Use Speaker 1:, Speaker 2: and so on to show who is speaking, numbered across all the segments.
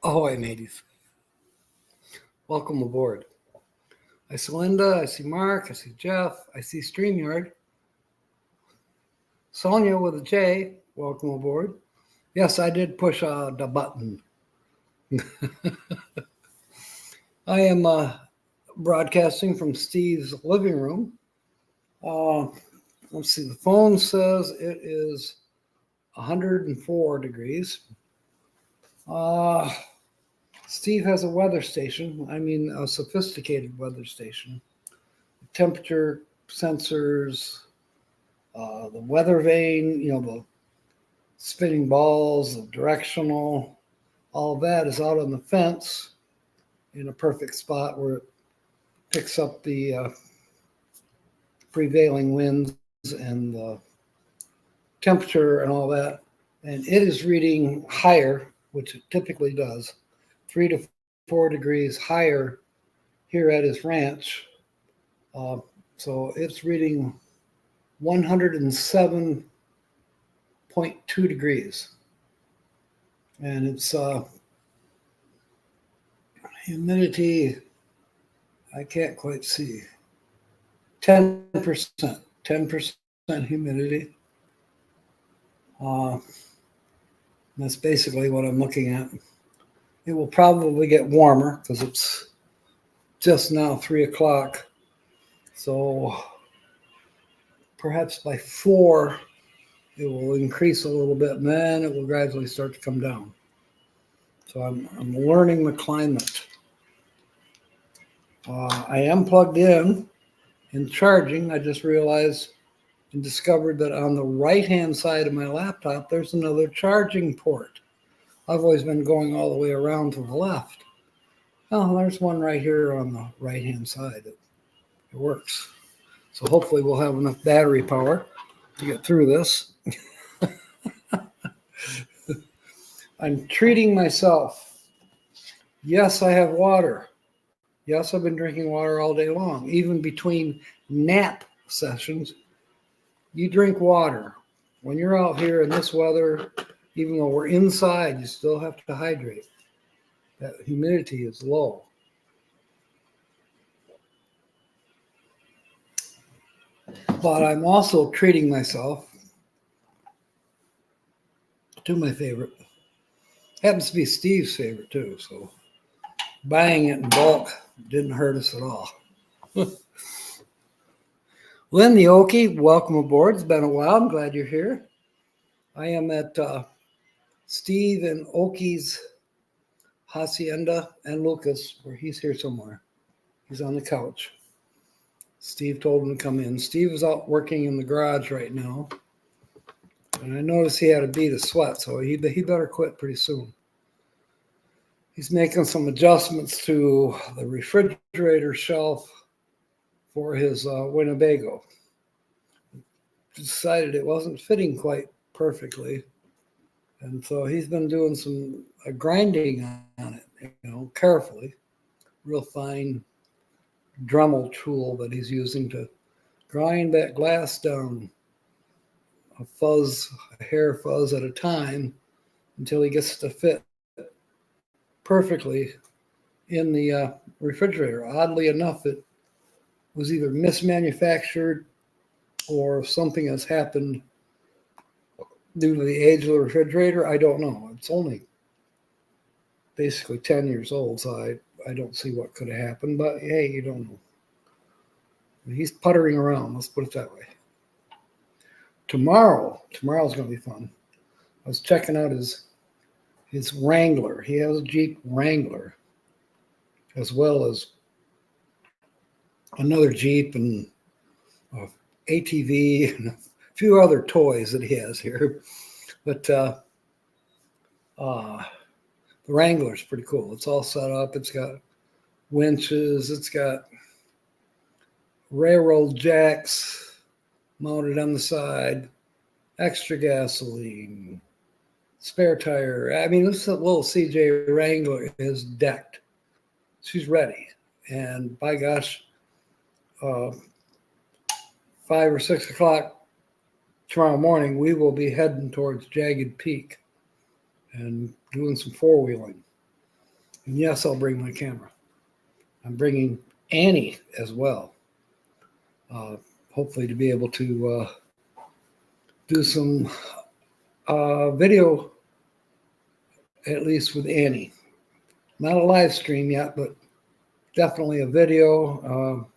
Speaker 1: Ahoy, mateys. Welcome aboard. I see Linda, I see Mark, I see Jeff, I see StreamYard. Sonia with a J, welcome aboard. Yes, I did push the button. I am broadcasting from Steve's living room. Let's see, the phone says it is 104 degrees. Steve has a weather station, a sophisticated weather station. Temperature sensors, the weather vane, the spinning balls, the directional, all that is out on the fence in a perfect spot where it picks up the prevailing winds and the temperature and all that. And it is reading higher, which it typically does, 3 to 4 degrees higher here at his ranch. So it's reading 107.2 degrees. And it's humidity, I can't quite see, 10%, 10% humidity. That's basically what I'm looking at. It will probably get warmer because it's just now 3 o'clock. So perhaps by 4, it will increase a little bit, and then it will gradually start to come down. So I'm learning the climate. I am plugged in and charging. I just realized and discovered that on the right-hand side of my laptop, there's another charging port. I've always been going all the way around to the left. Oh, there's one right here on the right-hand side. It works. So hopefully we'll have enough battery power to get through this. I'm treating myself. Yes, I have water. Yes, I've been drinking water all day long. Even between nap sessions, you drink water. When you're out here in this weather, even though we're inside, you still have to hydrate. That humidity is low. But I'm also treating myself to my favorite. Happens to be Steve's favorite too, so buying it in bulk didn't hurt us at all. Lynn the Okie, welcome aboard. It's been a while. I'm glad you're here. I am at Steve and Okie's hacienda and Lucas, where he's here somewhere. He's on the couch. Steve told him to come in. Steve is out working in the garage right now. And I noticed he had a bead of sweat, so he better quit pretty soon. He's making some adjustments to the refrigerator shelf for his Winnebago. Decided it wasn't fitting quite perfectly. And so he's been doing some grinding on it, carefully. Real fine Dremel tool that he's using to grind that glass down a hair fuzz at a time until he gets to fit perfectly in the refrigerator. Oddly enough, it was either mismanufactured or something has happened due to the age of the refrigerator. I don't know. It's only basically 10 years old, so I don't see what could have happened, but hey, you don't know. He's puttering around, let's put it that way. Tomorrow's going to be fun. I was checking out his Wrangler. He has a Jeep Wrangler, as well as another Jeep and a ATV and a few other toys that he has here. But the Wrangler's pretty cool. It's all set up. It's got winches. It's got railroad jacks mounted on the side, extra gasoline, spare tire. This little CJ Wrangler is decked. She's ready. And by gosh, 5 or 6 o'clock tomorrow morning, we will be heading towards Jagged Peak and doing some four-wheeling. And yes, I'll bring my camera. I'm bringing Annie as well. Hopefully to be able to do some video, at least with Annie. Not a live stream yet, but definitely a video.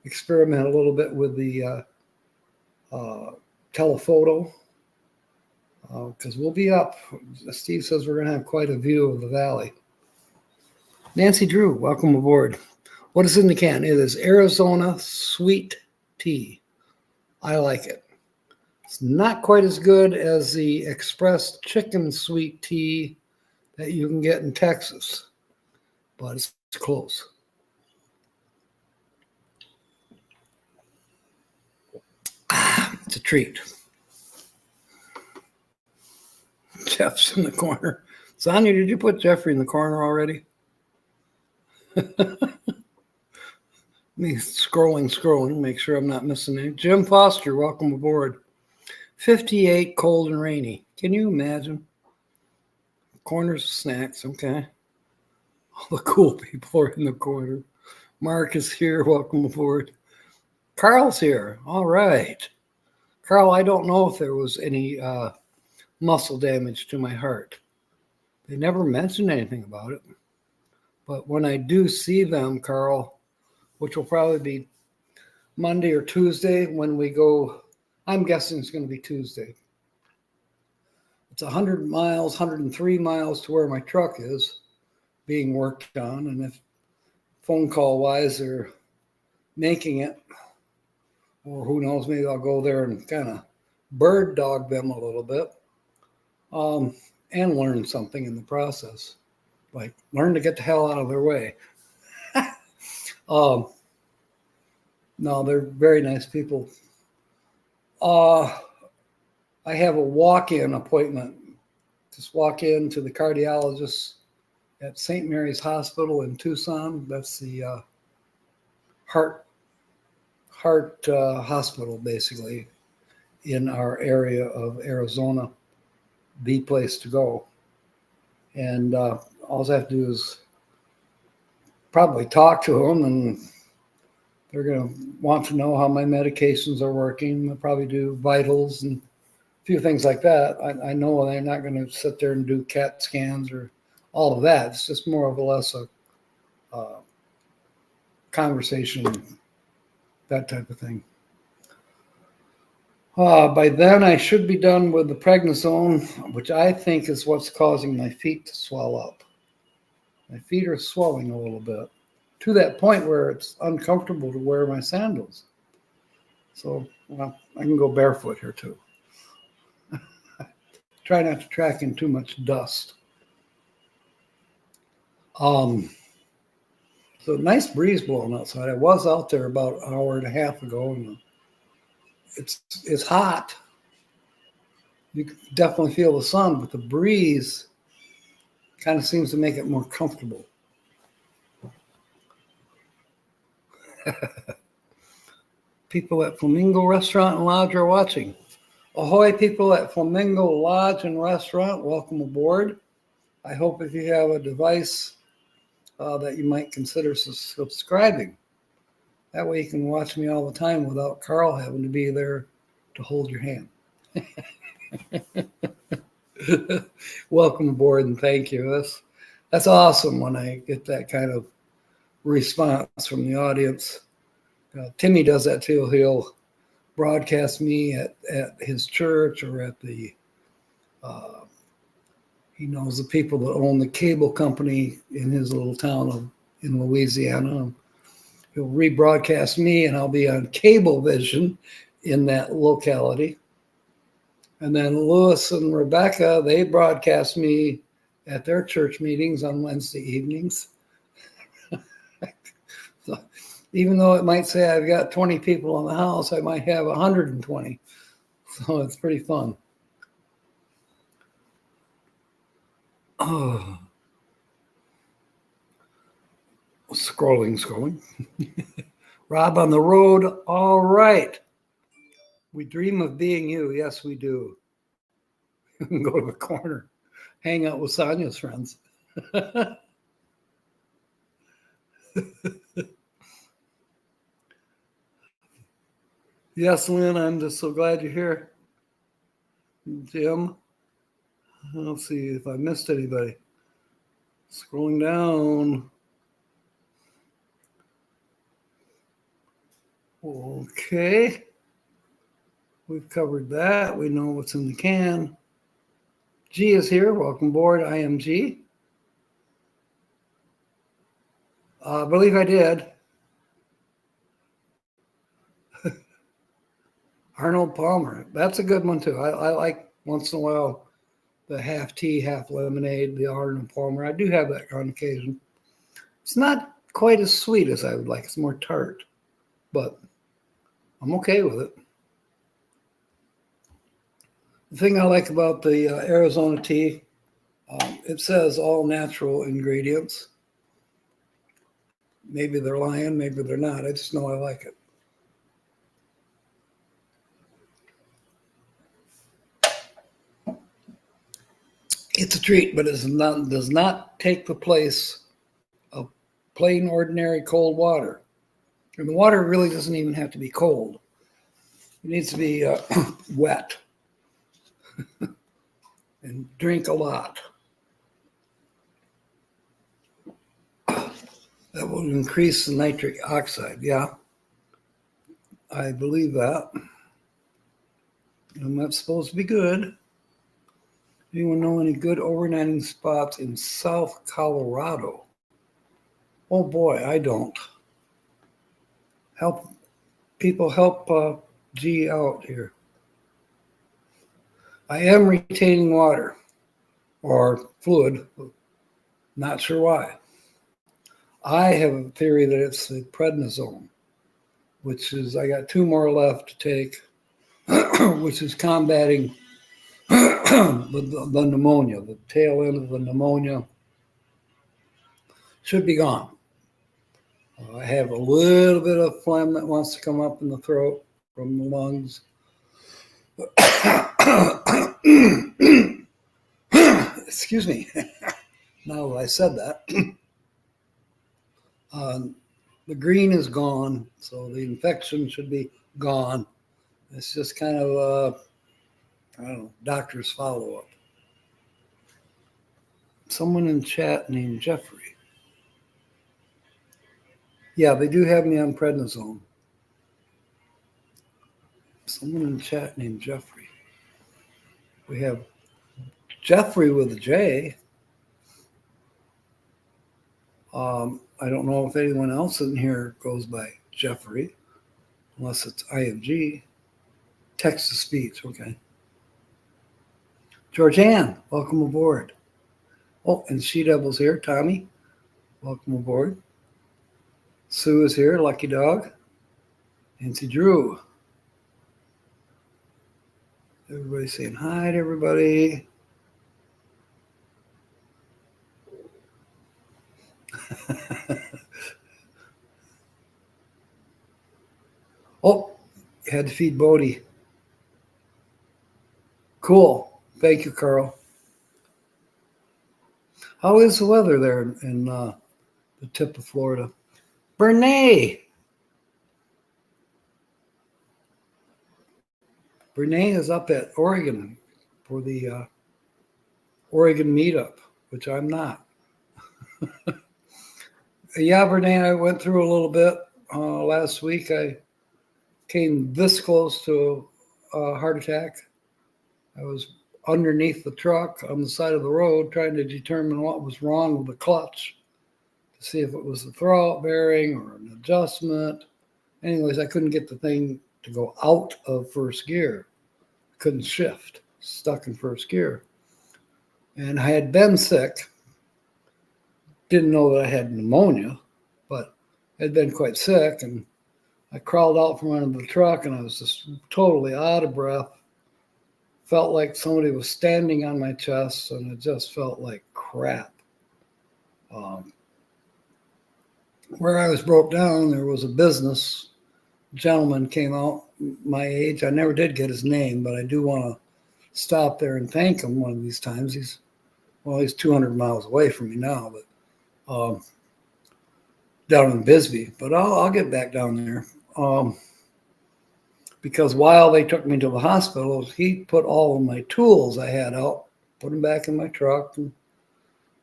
Speaker 1: Experiment a little bit with the telephoto, because we'll be up. Steve says we're going to have quite a view of the valley. Nancy Drew, welcome aboard. What is in the can? It is Arizona sweet tea. I like it. It's not quite as good as the express chicken sweet tea that you can get in Texas, but it's close. It's a treat. Jeff's in the corner. Sonia, did you put Jeffrey in the corner already? Me scrolling, make sure I'm not missing any. Jim Foster, welcome aboard. 58, cold and rainy. Can you imagine? Corners of snacks, okay. All the cool people are in the corner. Mark is here, welcome aboard. Carl's here, all right. Carl, I don't know if there was any muscle damage to my heart. They never mentioned anything about it. But when I do see them, Carl, which will probably be Monday or Tuesday when we go, I'm guessing it's going to be Tuesday. It's 100 miles, 103 miles to where my truck is being worked on. And if phone call wise they're making it, or who knows, maybe I'll go there and kind of bird dog them a little bit, and learn something in the process. Like learn to get the hell out of their way. No, they're very nice people. I have a walk-in appointment. Just walk in to the cardiologist at St. Mary's Hospital in Tucson. That's the heart hospital, basically, in our area of Arizona. The place to go. And all I have to do is probably talk to them, and they're going to want to know how my medications are working. They'll probably do vitals and a few things like that. I know they're not going to sit there and do CAT scans or all of that. It's just more or less a conversation, that type of thing. By then, I should be done with the prednisone, which I think is what's causing my feet to swell up. My feet are swelling a little bit to that point where it's uncomfortable to wear my sandals. So, well, I can go barefoot here too. Try not to track in too much dust. So nice breeze blowing outside. I was out there about an hour and a half ago, and it's hot. You can definitely feel the sun, but the breeze kind of seems to make it more comfortable. People at Flamingo Restaurant and Lodge are watching. Ahoy, people at Flamingo Lodge and Restaurant, welcome aboard. I hope if you have a device that you might consider subscribing. That way you can watch me all the time without Carl having to be there to hold your hand. Welcome aboard and thank you. That's awesome when I get that kind of response from the audience. Timmy does that too. He'll broadcast me at his church or at the, he knows the people that own the cable company in his little town in Louisiana. He'll rebroadcast me and I'll be on Cablevision in that locality. And then Louis and Rebecca, they broadcast me at their church meetings on Wednesday evenings. So even though it might say I've got 20 people in the house, I might have 120. So it's pretty fun. Oh. Scrolling. Rob on the road. All right. We dream of being you. Yes, we do. You can go to the corner, hang out with Sonia's friends. Yes, Lynn, I'm just so glad you're here. Jim, let's see if I missed anybody. Scrolling down. Okay. We've covered that. We know what's in the can. G is here. Welcome aboard. I am G. I believe I did. Arnold Palmer. That's a good one, too. I like once in a while the half tea, half lemonade, the Arnold Palmer. I do have that on occasion. It's not quite as sweet as I would like. It's more tart, but I'm okay with it. The thing I like about the Arizona tea, it says all natural ingredients. Maybe they're lying, maybe they're not. I just know I like it. It's a treat, but it does not take the place of plain, ordinary cold water. And the water really doesn't even have to be cold. It needs to be wet and drink a lot. That will increase the nitric oxide. Yeah, I believe that. And that's supposed to be good. Anyone know any good overnighting spots in South Colorado? Oh boy, I don't. Help G out here. I am retaining water or fluid. Not sure why. I have a theory that it's the prednisone, which is, I got 2 more left to take, which is combating the pneumonia. The tail end of the pneumonia should be gone. I have a little bit of phlegm that wants to come up in the throat from the lungs. Excuse me. Now that I said that. The green is gone, so the infection should be gone. It's just kind of, I don't know, doctor's follow-up. Someone in chat named Jeffrey. Yeah, they do have me on prednisone. Someone in chat named Jeffrey. We have Jeffrey with a J. I don't know if anyone else in here goes by Jeffrey, unless it's IMG. Text to speech, okay. Georgianne, welcome aboard. Oh, and She Devil's here. Tommy, welcome aboard. Sue is here, Lucky Dog. Nancy Drew. Everybody saying hi to everybody. Oh, had to feed Bodie. Cool. Thank you, Carl. How is the weather there in the tip of Florida? Brene is up at Oregon for the Oregon meetup, which I'm not. Yeah, Brene, I went through a little bit last week. I came this close to a heart attack. I was underneath the truck on the side of the road trying to determine what was wrong with the clutch to see if it was the throwout bearing or an adjustment. Anyways, I couldn't get the thing to go out of first gear. Couldn't shift, stuck in first gear. And I had been sick. Didn't know that I had pneumonia, but I'd been quite sick. And I crawled out from under the truck and I was just totally out of breath. Felt like somebody was standing on my chest and it just felt like crap. Where I was broke down, there was a business gentleman came out my age. I never did get his name, but I do want to stop there and thank him one of these times. He's 200 miles away from me now, but down in Bisbee, but I'll get back down there. Because while they took me to the hospital, he put all of my tools I had out, put them back in my truck, and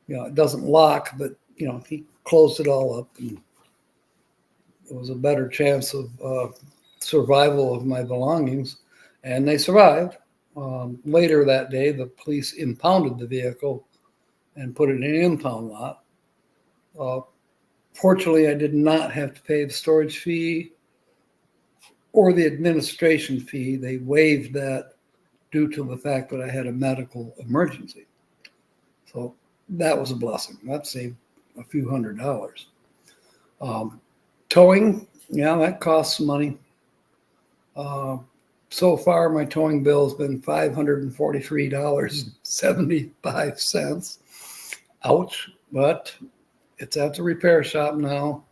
Speaker 1: it doesn't lock, but he closed it all up, and it was a better chance of survival of my belongings, and they survived. Later that day, the police impounded the vehicle and put it in an impound lot. Fortunately, I did not have to pay the storage fee or the administration fee. They waived that due to the fact that I had a medical emergency. So that was a blessing. That saved a few $100s. Towing, that costs money. So far, my towing bill has been $543.75. Ouch, but it's at the repair shop now.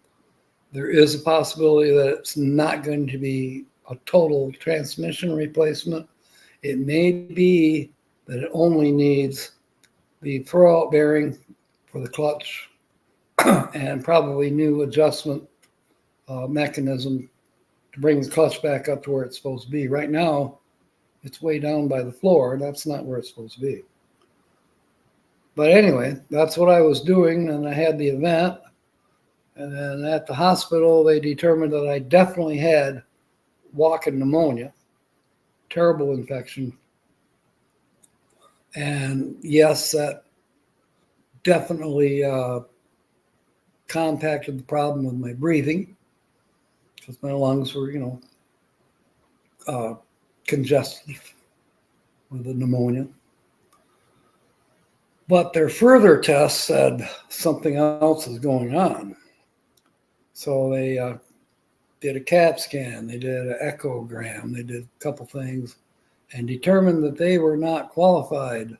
Speaker 1: There is a possibility that it's not going to be a total transmission replacement. It may be that it only needs the throwout bearing for the clutch and probably new adjustment mechanism to bring the clutch back up to where it's supposed to be. Right now, it's way down by the floor, and that's not where it's supposed to be. But anyway, that's what I was doing, and I had the event. And then at the hospital, they determined that I definitely had walking pneumonia, terrible infection. And yes, that definitely compacted the problem with my breathing, because my lungs were, congested with the pneumonia. But their further tests said something else is going on. So they did a CAT scan, they did an echogram, they did a couple things, and determined that they were not qualified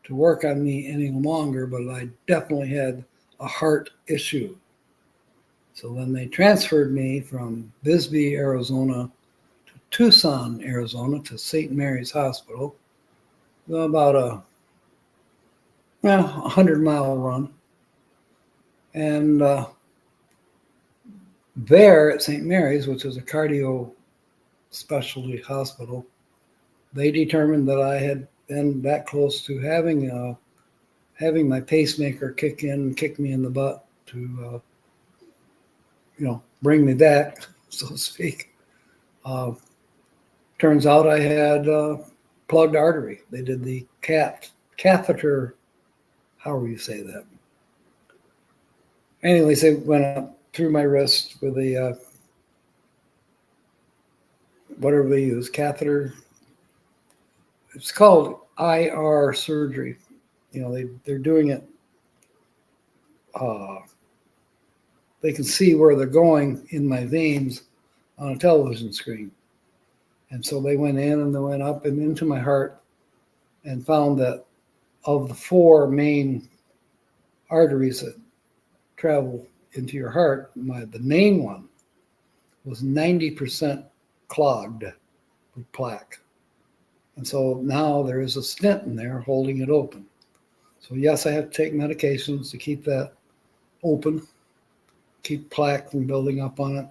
Speaker 1: to work on me any longer, but I definitely had a heart issue. So then they transferred me from Bisbee, Arizona to Tucson, Arizona, to St. Mary's Hospital. About a 100-mile run. And there at St. Mary's, which is a cardio specialty hospital, they determined that I had been that close to having my pacemaker kick me in the butt to bring me back, so to speak. Turns out I had plugged artery. They did the catheter, however you say that. Anyways, they went up through my wrist with a whatever they use, catheter. It's called IR surgery. They're doing it. They can see where they're going in my veins on a television screen. And so they went in and they went up and into my heart and found that of the 4 main arteries that travel into your heart, the main one was 90% clogged with plaque. And so now there is a stent in there holding it open. So yes, I have to take medications to keep that open, keep plaque from building up on it.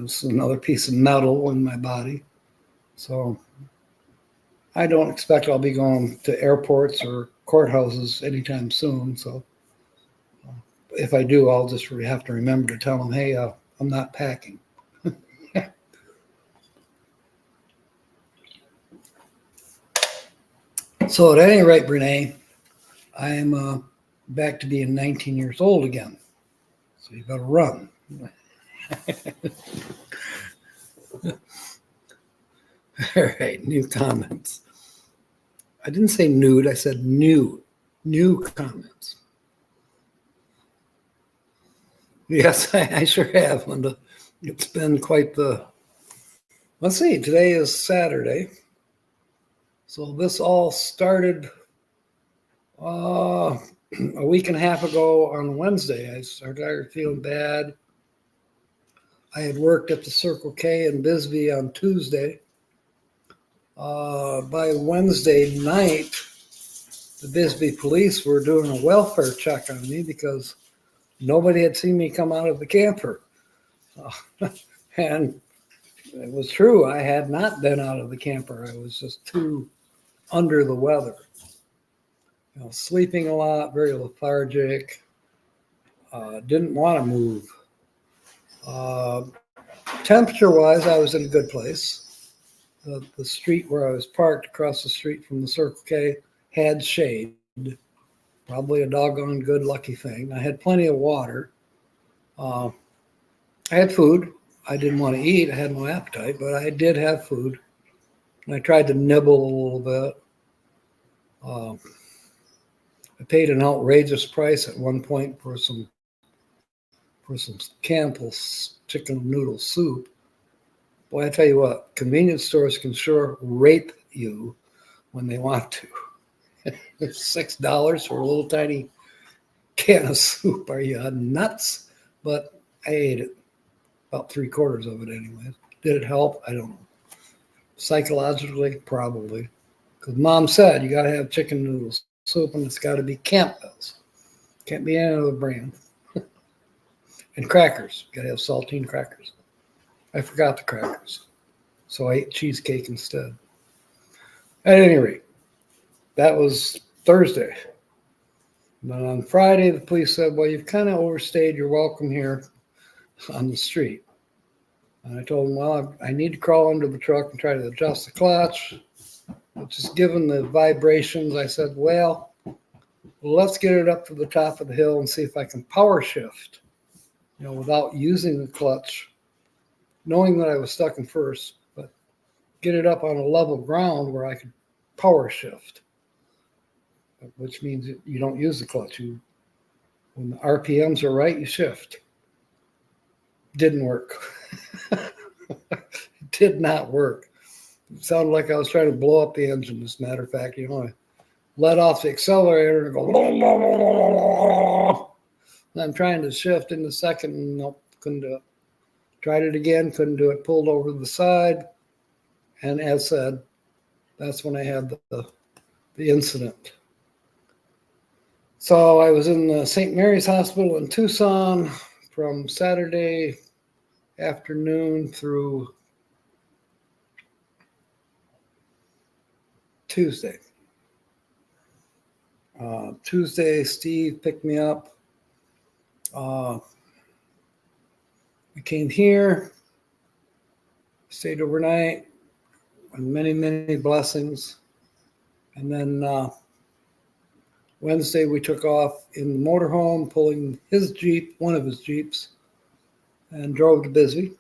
Speaker 1: It's another piece of metal in my body. So I don't expect I'll be going to airports or courthouses anytime soon. So if I do, I'll just have to remember to tell them, hey, I'm not packing. So at any rate, Brene, I am back to being 19 years old again. So you better run. All right, new comments. I didn't say nude, I said new comments. Yes, I sure have, Linda. It's been quite the, let's see, today is Saturday. So this all started a week and a half ago on Wednesday. I started feeling bad. I had worked at the Circle K in Bisbee on Tuesday. By Wednesday night, the Bisbee police were doing a welfare check on me because nobody had seen me come out of the camper. And it was true. I had not been out of the camper. I was just too under the weather. Sleeping a lot, very lethargic, didn't want to move. Temperature-wise, I was in a good place. The street where I was parked across the street from the Circle K had shade. Probably a doggone good lucky thing. I had plenty of water. I had food. I didn't want to eat. I had no appetite, but I did have food. And I tried to nibble a little bit. I paid an outrageous price at one point for some Campbell's chicken noodle soup. Boy, I tell you what, convenience stores can sure rape you when they want to. It's $6 for a little tiny can of soup. Are you nuts? But I ate it, about 3/4 of it anyway. Did it help? I don't know. Psychologically, probably. Because Mom said you got to have chicken noodle soup and it's got to be Campbell's. Can't be any other brand. And crackers. Got to have saltine crackers. I forgot the crackers. So I ate cheesecake instead. At any rate, that was Thursday. But on Friday, the police said, well, you've kind of overstayed your welcome here on the street. And I told them, well, I need to crawl under the truck and try to adjust the clutch. But just given the vibrations, I said, well, let's get it up to the top of the hill and see if I can power shift, without using the clutch, knowing that I was stuck in first, but get it up on a level ground where I could power shift, which means you don't use the clutch. When the RPMs are right, you shift. Didn't work. It did not work. It sounded like I was trying to blow up the engine, as a matter of fact. I let off the accelerator and go, and I'm trying to shift in the second, and nope, couldn't do it. Tried it again, couldn't do it, pulled over to the side, and as said, that's when I had the incident. So I was in the St. Mary's Hospital in Tucson from Saturday afternoon through Tuesday. Tuesday, Steve picked me up. I came here, stayed overnight, with many, many blessings. And then Wednesday, we took off in the motorhome, pulling his Jeep, one of his Jeeps, and drove to Bisbee.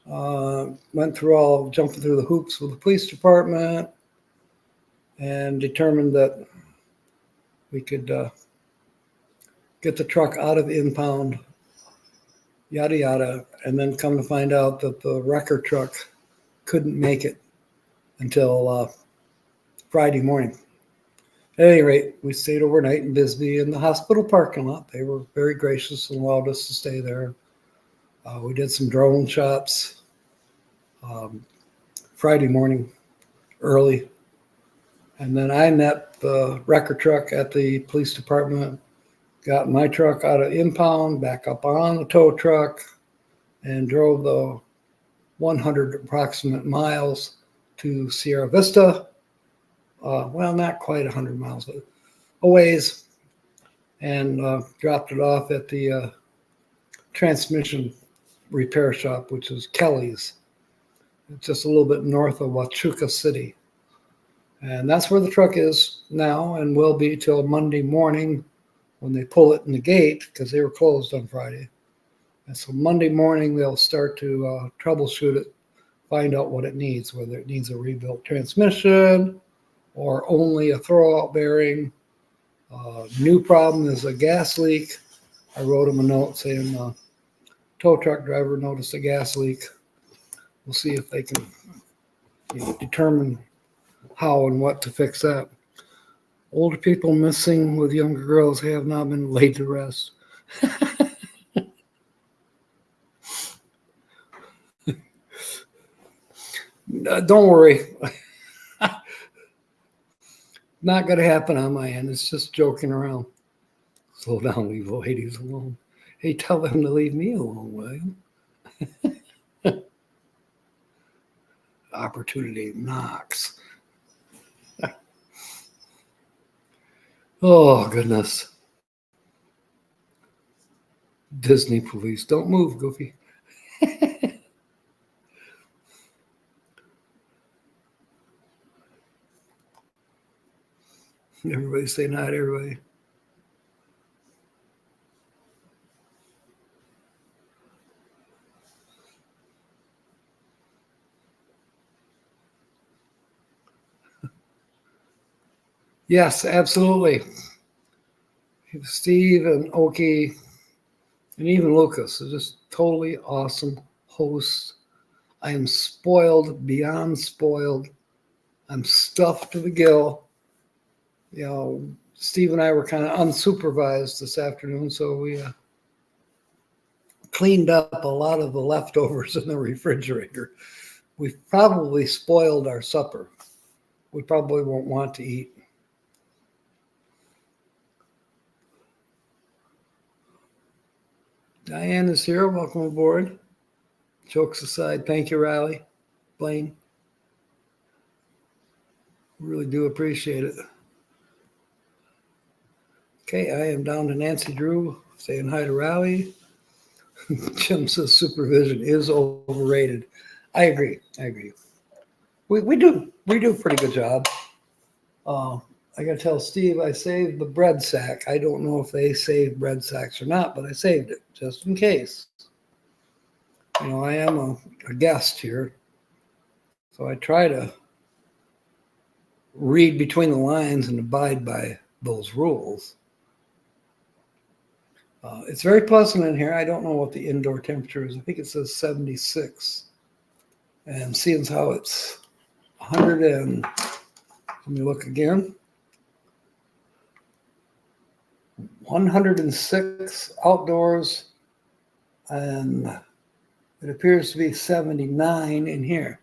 Speaker 1: Jumping through the hoops with the police department, and determined that we could get the truck out of impound, yada, yada, and then come to find out that the wrecker truck couldn't make it until Friday morning. At any rate, we stayed overnight in Bisbee in the hospital parking lot. They were very gracious and allowed us to stay there. We did some drone shots Friday morning early. And then I met the wrecker truck at the police department, got my truck out of impound, back up on the tow truck, and drove the 100 approximate miles to Sierra Vista. Well, not quite 100 miles, but a ways, and dropped it off at the transmission repair shop, which is Kelly's. It's just a little bit north of Huachuca City. And that's where the truck is now and will be till Monday morning when they pull it in the gate, because they were closed on Friday. And so Monday morning, they'll start to troubleshoot it, find out what it needs, whether it needs a rebuilt transmission or only a throwout bearing. New problem is a gas leak. I wrote him a note saying tow truck driver noticed a gas leak. We'll see if they can determine how and what to fix that. Older people missing with younger girls have not been laid to rest. Don't worry. Not going to happen on my end. It's just joking around. Slow down, leave the ladies alone. Hey, tell them to leave me alone, William. Opportunity knocks. Oh, goodness. Disney police. Don't move, Goofy. Everybody say night, everybody. Yes, absolutely. Steve and Oki and even Lucas are just totally awesome hosts. I am spoiled, beyond spoiled. I'm stuffed to the gill. You know, Steve and I were kind of unsupervised this afternoon, so we cleaned up a lot of the leftovers in the refrigerator. We've probably spoiled our supper. We probably won't want to eat. Diane is here. Welcome aboard. Jokes aside, thank you, Riley, Blaine. Really do appreciate it. Okay, I am down to Nancy Drew saying hi to Riley. Jim says supervision is overrated. I agree. We do a pretty good job. I got to tell Steve I saved the bread sack. I don't know if they saved bread sacks or not, but I saved it just in case. You know, I am a guest here, so I try to read between the lines and abide by those rules. It's very pleasant in here. I don't know what the indoor temperature is. I think it says 76. And seeing as how it's 100 and, let me look again, 106 outdoors, and it appears to be 79 in here.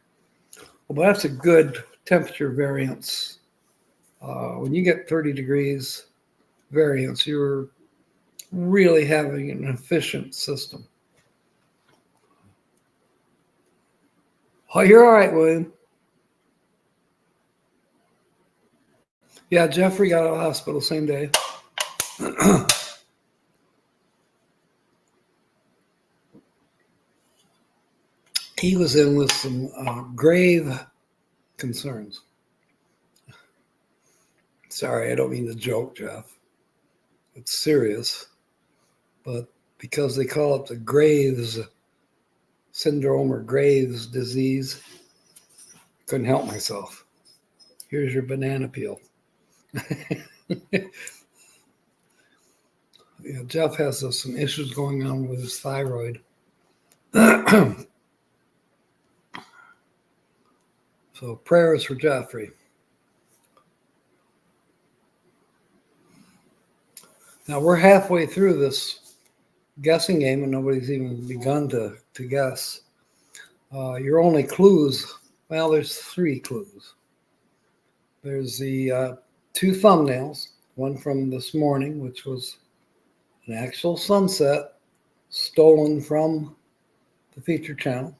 Speaker 1: Well, that's a good temperature variance. When you get 30 degrees variance, you're really having an efficient system. Oh, you're all right, William. Yeah, Jeffrey got out of the hospital same day. He was in with some grave concerns. Sorry, I don't mean to joke, Jeff. It's serious. But because they call it the Graves syndrome or Graves disease, couldn't help myself. Here's your banana peel. Yeah, Jeff has some issues going on with his thyroid. So prayers for Jeffrey. Now we're halfway through this guessing game and nobody's even begun to guess. Your only clues, well, there's 3 clues. There's the 2 thumbnails, one from this morning, which was an actual sunset stolen from the feature channel.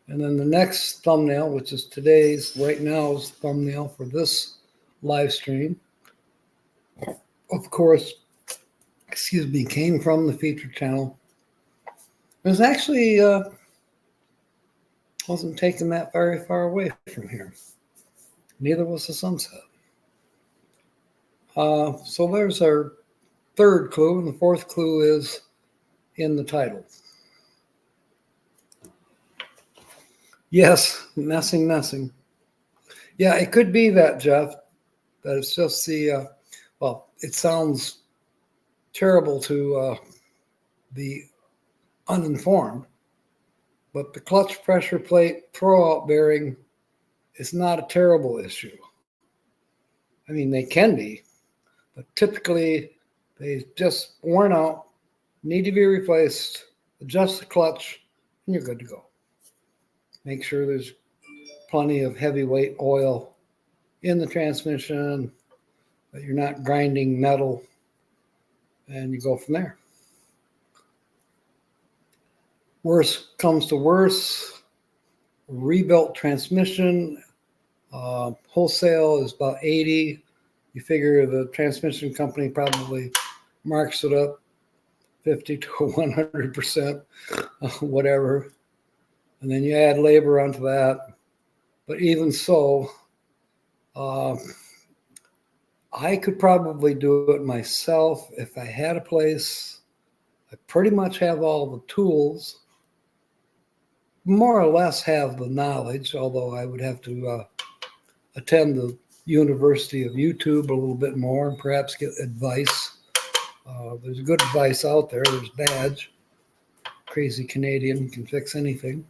Speaker 1: And then the next thumbnail, which is today's, right now is the thumbnail for this live stream. Of course, came from the feature channel. It was actually, wasn't taken that very far away from here. Neither was the sunset. So there's our 3rd clue, and the 4th clue is in the title. Yes, messing. Yeah, it could be that, Jeff, that it's just the, well, it sounds terrible to the uninformed, but the clutch pressure plate throwout bearing is not a terrible issue. I mean, they can be, but typically they just worn out, need to be replaced, adjust the clutch, and you're good to go. Make sure there's plenty of heavyweight oil in the transmission, that you're not grinding metal. and you go from there. Worst comes to worst, rebuilt transmission, wholesale is about 80. You figure the transmission company probably marks it up 50 to 100%, whatever. And then you add labor onto that. But even so, I could probably do it myself if I had a place. I pretty much have all the tools, more or less have the knowledge, although I would have to attend the University of YouTube a little bit more and perhaps get advice. There's good advice out there. There's bad. Crazy Canadian can fix anything.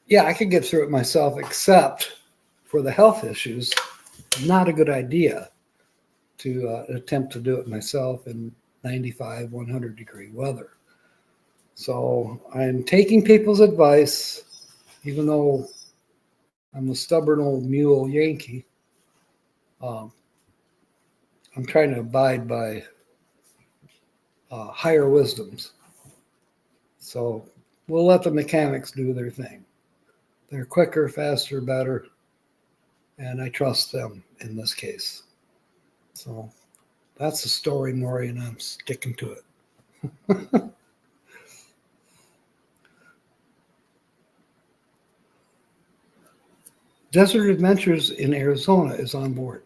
Speaker 1: Yeah, I could get through it myself, except for the health issues. Not a good idea to attempt to do it myself in 95, 100 degree weather. So I'm taking people's advice, even though I'm a stubborn old mule Yankee. I'm trying to abide by higher wisdoms. So we'll let the mechanics do their thing. They're quicker, faster, better, and I trust them in this case. So that's the story, Maury, and I'm sticking to it. Desert Adventures in Arizona is on board.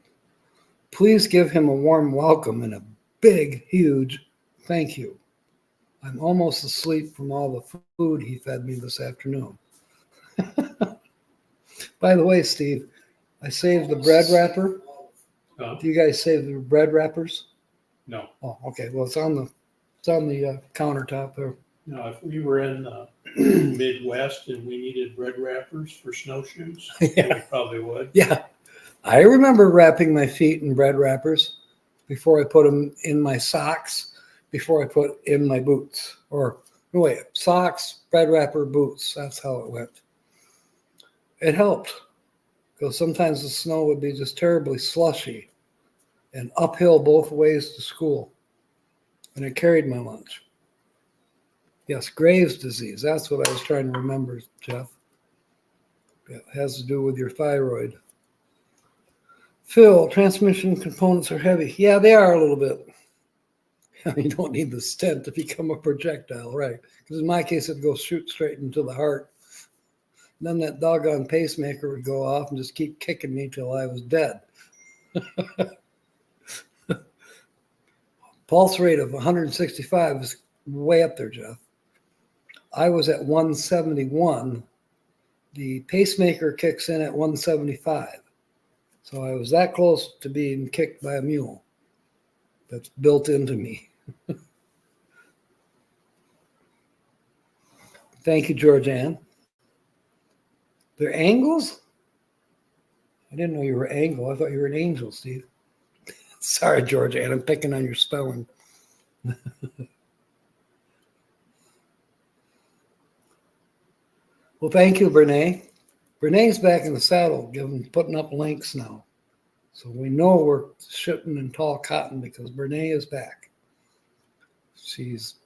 Speaker 1: Please give him a warm welcome and a big, huge thank you. I'm almost asleep from all the food he fed me this afternoon. By the way, Steve, I saved the bread wrapper.
Speaker 2: No.
Speaker 1: Do you guys save the bread wrappers?
Speaker 2: No.
Speaker 1: Oh, okay. Well, it's on the countertop there.
Speaker 2: No, if we were in the Midwest and we needed bread wrappers for snowshoes,
Speaker 1: Yeah.
Speaker 2: we probably would.
Speaker 1: Yeah, I remember wrapping my feet in bread wrappers before I put them in my socks, before I put in my boots. Or, no, wait, socks, bread wrapper, boots. That's how it went. It helped because sometimes the snow would be just terribly slushy and uphill both ways to school. And it carried my lunch. Yes, Graves' disease. That's what I was trying to remember, Jeff. It has to do with your thyroid. Phil, transmission components are heavy. Yeah, they are a little bit. You don't need the stent to become a projectile, right? Because in my case, it'd go shoot straight into the heart. And then that doggone pacemaker would go off and just keep kicking me till I was dead. Pulse rate of 165 is way up there, Jeff. I was at 171. The pacemaker kicks in at 175. So I was that close to being kicked by a mule. That's built into me. Thank you, Georgianne. They're angles? I didn't know you were angle. I thought you were an angel, Steve. Sorry, Georgianne. I'm picking on your spelling. Well, thank you, Brene. Brene's back in the saddle, putting up links now. So we know we're shipping in tall cotton because Brene is back. She's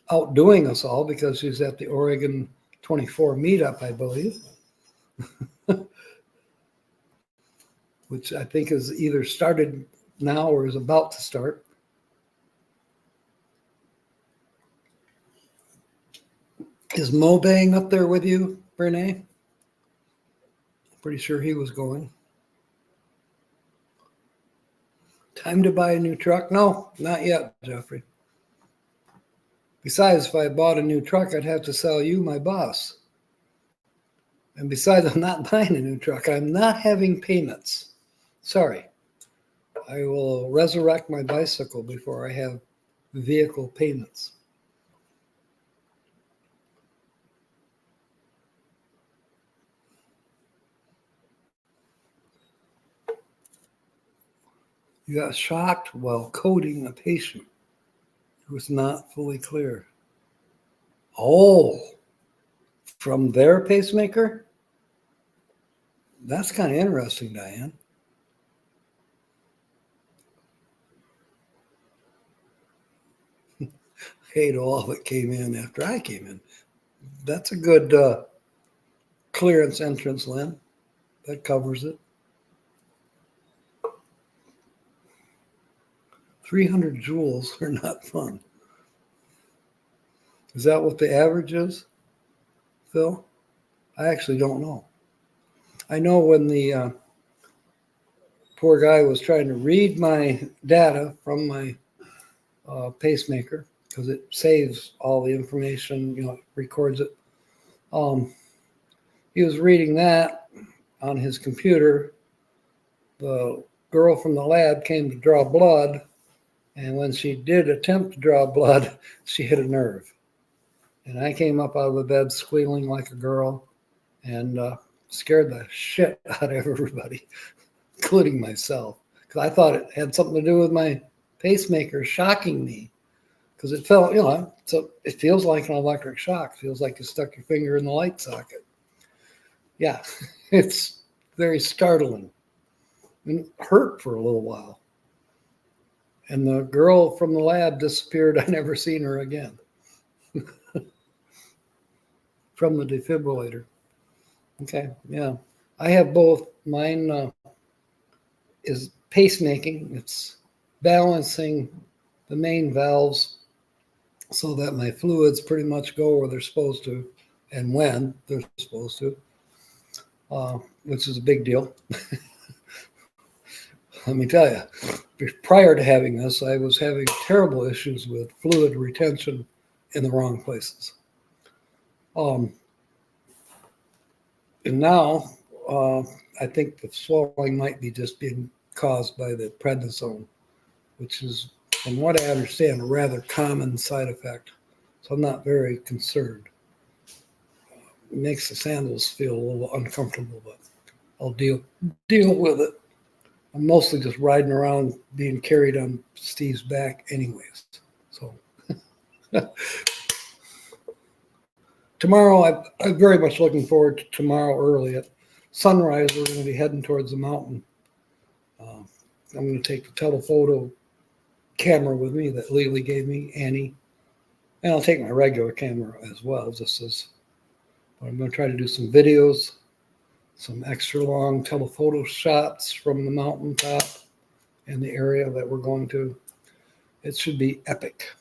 Speaker 1: outdoing us all because she's at the Oregon 24 meetup, I believe, which I think is either started now or is about to start. Is Mo Bang up there with you, Brene? Pretty sure he was going. Time to buy a new truck? No, not yet, Jeffrey. Besides, if I bought a new truck, I'd have to sell you my boss. And besides, I'm not buying a new truck. I'm not having payments. Sorry. I will resurrect my bicycle before I have vehicle payments. You got shocked while coding a patient who was not fully clear. Oh, from their pacemaker? That's kind of interesting, Diane. paid all that came in after I came in. That's a good clearance entrance, Lynn. That covers it. 300 joules are not fun. Is that what the average is, Phil? I actually don't know. I know when the poor guy was trying to read my data from my pacemaker, because it saves all the information, it records it. He was reading that on his computer. The girl from the lab came to draw blood, and when she did attempt to draw blood, she hit a nerve. And I came up out of the bed squealing like a girl and scared the shit out of everybody, including myself, because I thought it had something to do with my pacemaker shocking me, because it felt, so it feels like an electric shock. It feels like you stuck your finger in the light socket. Yeah, it's very startling and hurt for a little while. And the girl from the lab disappeared. I never seen her again. From the defibrillator. Okay, yeah. I have both. Mine is pacemaking. It's balancing the main valves so that my fluids pretty much go where they're supposed to and when they're supposed to, which is a big deal. Let me tell you, prior to having this, I was having terrible issues with fluid retention in the wrong places. And now, I think the swelling might be just being caused by the prednisone, which is, from what I understand, a rather common side effect. So I'm not very concerned. It makes the sandals feel a little uncomfortable, but I'll deal with it. I'm mostly just riding around being carried on Steve's back anyways. So tomorrow, I'm very much looking forward to tomorrow early at sunrise. We're going to be heading towards the mountain. I'm going to take the telephoto camera with me that Lily gave me, Annie, and I'll take my regular camera as well. But I'm going to try to do some videos, some extra long telephoto shots from the mountaintop and the area that we're going to. It should be epic.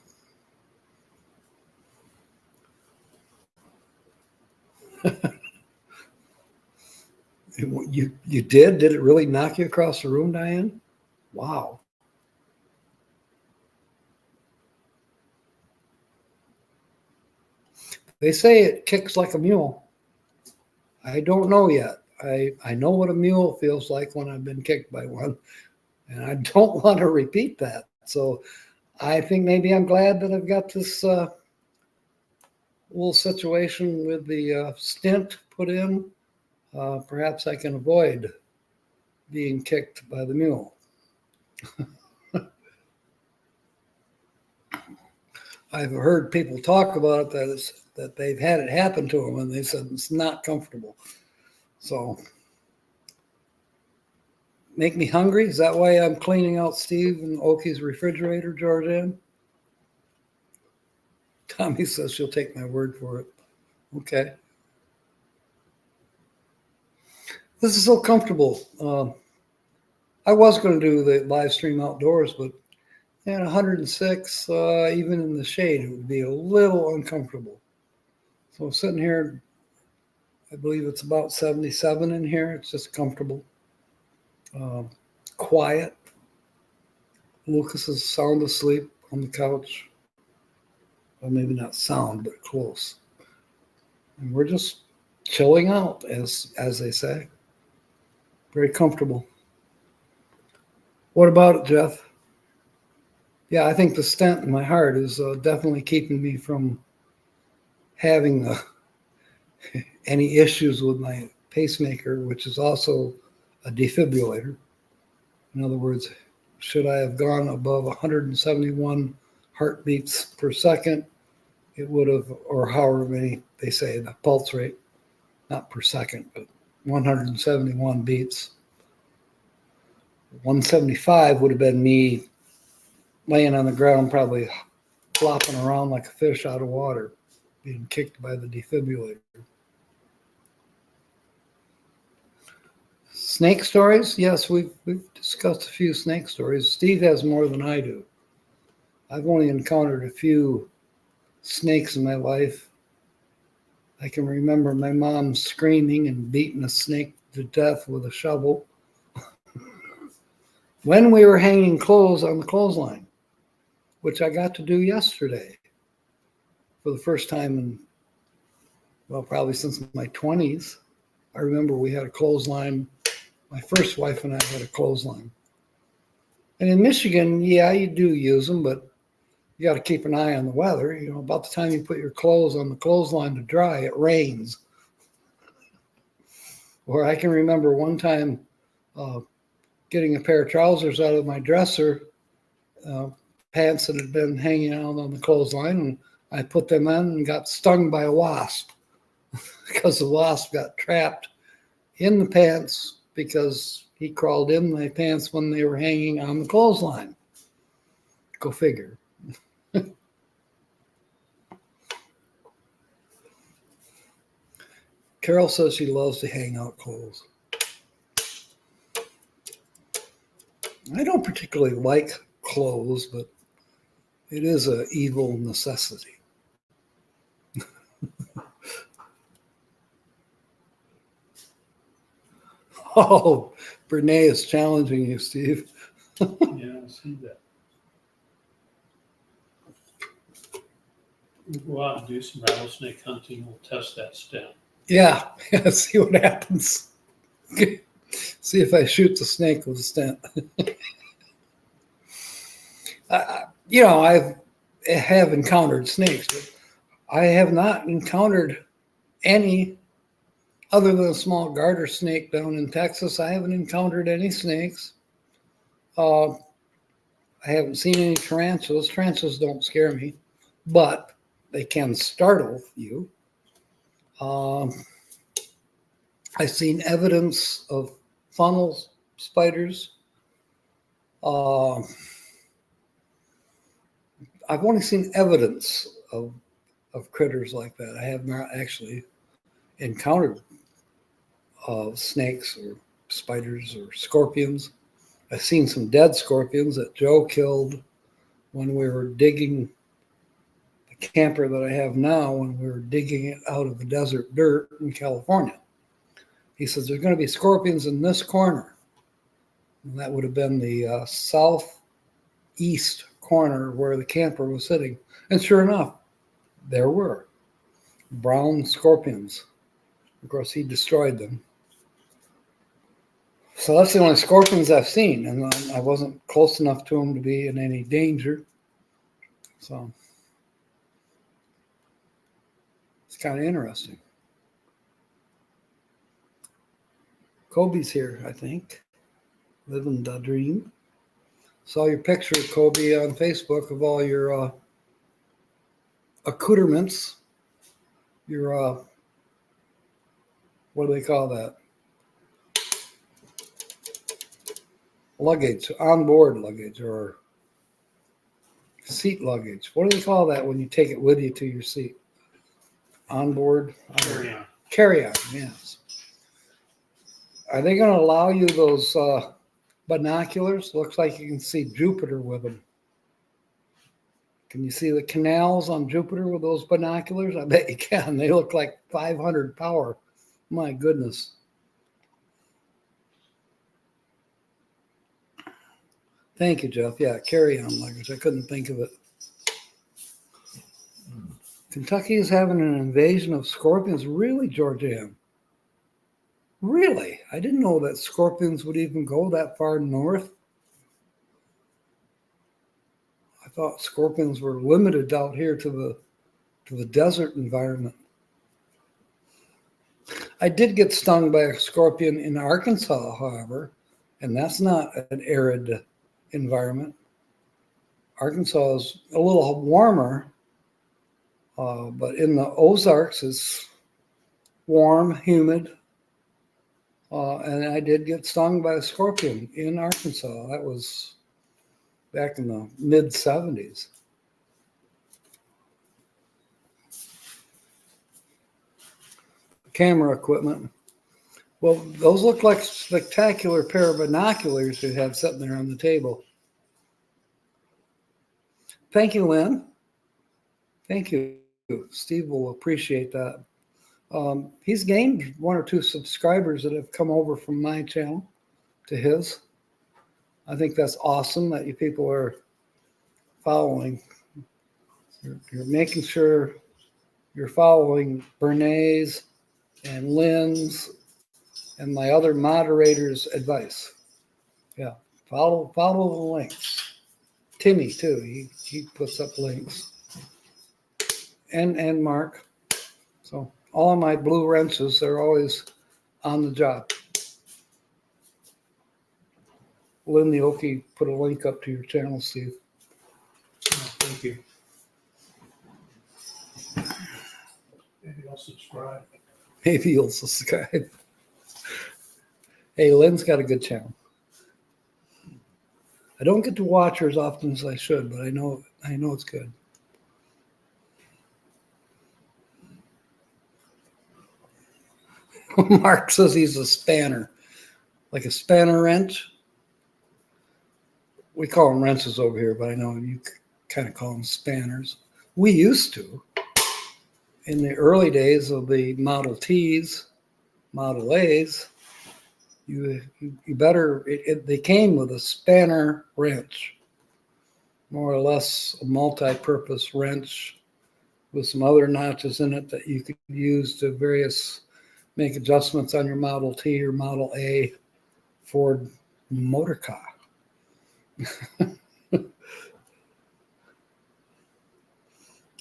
Speaker 1: You did? Did it really knock you across the room, Diane? Wow. They say it kicks like a mule. I don't know yet. I know what a mule feels like when I've been kicked by one, and I don't want to repeat that. So I think maybe I'm glad that I've got this little situation with the stent put in. Perhaps I can avoid being kicked by the mule. I've heard people talk about it that they've had it happen to them, and they said it's not comfortable. So, make me hungry? Is that why I'm cleaning out Steve and Oki's refrigerator, Georgianne? Tommy says she'll take my word for it. Okay. This is so comfortable. I was going to do the live stream outdoors, but at 106, even in the shade, it would be a little uncomfortable. So sitting here, I believe it's about 77 in here. It's just comfortable, quiet. Lucas is sound asleep on the couch. Well, maybe not sound, but close. And we're just chilling out, as they say. Very comfortable. What about it, Jeff? Yeah, I think the stent in my heart is definitely keeping me from having any issues with my pacemaker, which is also a defibrillator. In other words, should I have gone above 171 heartbeats per second, it would have, or however many they say, the pulse rate, not per second, but 171 beats. 175 would have been me laying on the ground, probably flopping around like a fish out of water, being kicked by the defibrillator. Snake stories? Yes, we've discussed a few snake stories. Steve has more than I do. I've only encountered a few snakes in my life. I can remember my mom screaming and beating a snake to death with a shovel when we were hanging clothes on the clothesline, which I got to do yesterday for the first time in, well, probably since my 20s. I remember we had a clothesline. My first wife and I had a clothesline. And in Michigan, yeah, you do use them, but you got to keep an eye on the weather. You know, about the time you put your clothes on the clothesline to dry, it rains. Or I can remember one time getting a pair of trousers out of my dresser, pants that had been hanging out on the clothesline, and I put them on and got stung by a wasp because the wasp got trapped in the pants because he crawled in my pants when they were hanging on the clothesline. Go figure. Carol says she loves to hang out clothes. I don't particularly like clothes, but it is an evil necessity. Oh, Brene is challenging you, Steve.
Speaker 2: Yeah, I see that. We'll go out and do some rattlesnake hunting. We'll test that stem.
Speaker 1: Yeah, see what happens. See if I shoot the snake with a stent. You know, I have encountered snakes, but I have not encountered any other than a small garter snake down in Texas. I haven't encountered any snakes. I haven't seen any tarantulas. Tarantulas don't scare me, but they can startle you. I've seen evidence of funnel spiders. I've only seen evidence of critters like that. I have not actually encountered snakes or spiders or scorpions. I've seen some dead scorpions that Joe killed when we were digging the camper that I have now, when we were digging it out of the desert dirt in California. He says, there's going to be scorpions in this corner. And that would have been the southeast corner where the camper was sitting. And sure enough, there were brown scorpions. Of course, he destroyed them. So that's the only scorpions I've seen. And I wasn't close enough to them to be in any danger. So it's kind of interesting. Kobe's here, I think. Living the dream. Saw your picture, Kobe, on Facebook of all your accoutrements. Your, what do they call that? Luggage, onboard luggage or seat luggage. What do they call that when you take it with you to your seat? Onboard?
Speaker 2: Carry-on.
Speaker 1: Carry-on, yes. Are they going to allow you those binoculars? Looks like you can see Jupiter with them. Can you see the canals on Jupiter with those binoculars? I bet you can. They look like 500 power. My goodness. Thank you, Jeff. Yeah, carry-on luggage. I couldn't think of it. Kentucky is having an invasion of scorpions. Really, Georgianne? Really? I didn't know that scorpions would even go that far north. I thought scorpions were limited out here to the desert environment. I did get stung by a scorpion in Arkansas, however, and that's not an arid environment. Arkansas is a little warmer, but in the Ozarks it's warm, humid, and I did get stung by a scorpion in Arkansas. That was back in the mid-70s. camera equipment. Well, those look like spectacular pair of binoculars you have sitting there on the table. Thank you, Lynn. Thank you. Steve will appreciate that. He's gained 1 or 2 subscribers that have come over from my channel to his. I think that's awesome that you people are following. You're making sure you're following Bernays and Lynn's and my other moderators' advice. Yeah, follow the links. Timmy too. He puts up links. And Mark. So all of my blue wrenches, they're always on the job. Lynn the Okie put a link up to your channel, Steve.
Speaker 2: Oh, thank you. Maybe I'll subscribe.
Speaker 1: Maybe you'll subscribe. Hey, Lynn's got a good channel. I don't get to watch her as often as I should, but I know it's good. Mark says he's a spanner, like a spanner wrench. We call them wrenches over here, but I know you kind of call them spanners. We used to, in the early days of the Model Ts, Model As, you better, they came with a spanner wrench, more or less a multi-purpose wrench with some other notches in it that you could use to make adjustments on your Model T or Model A Ford motor car.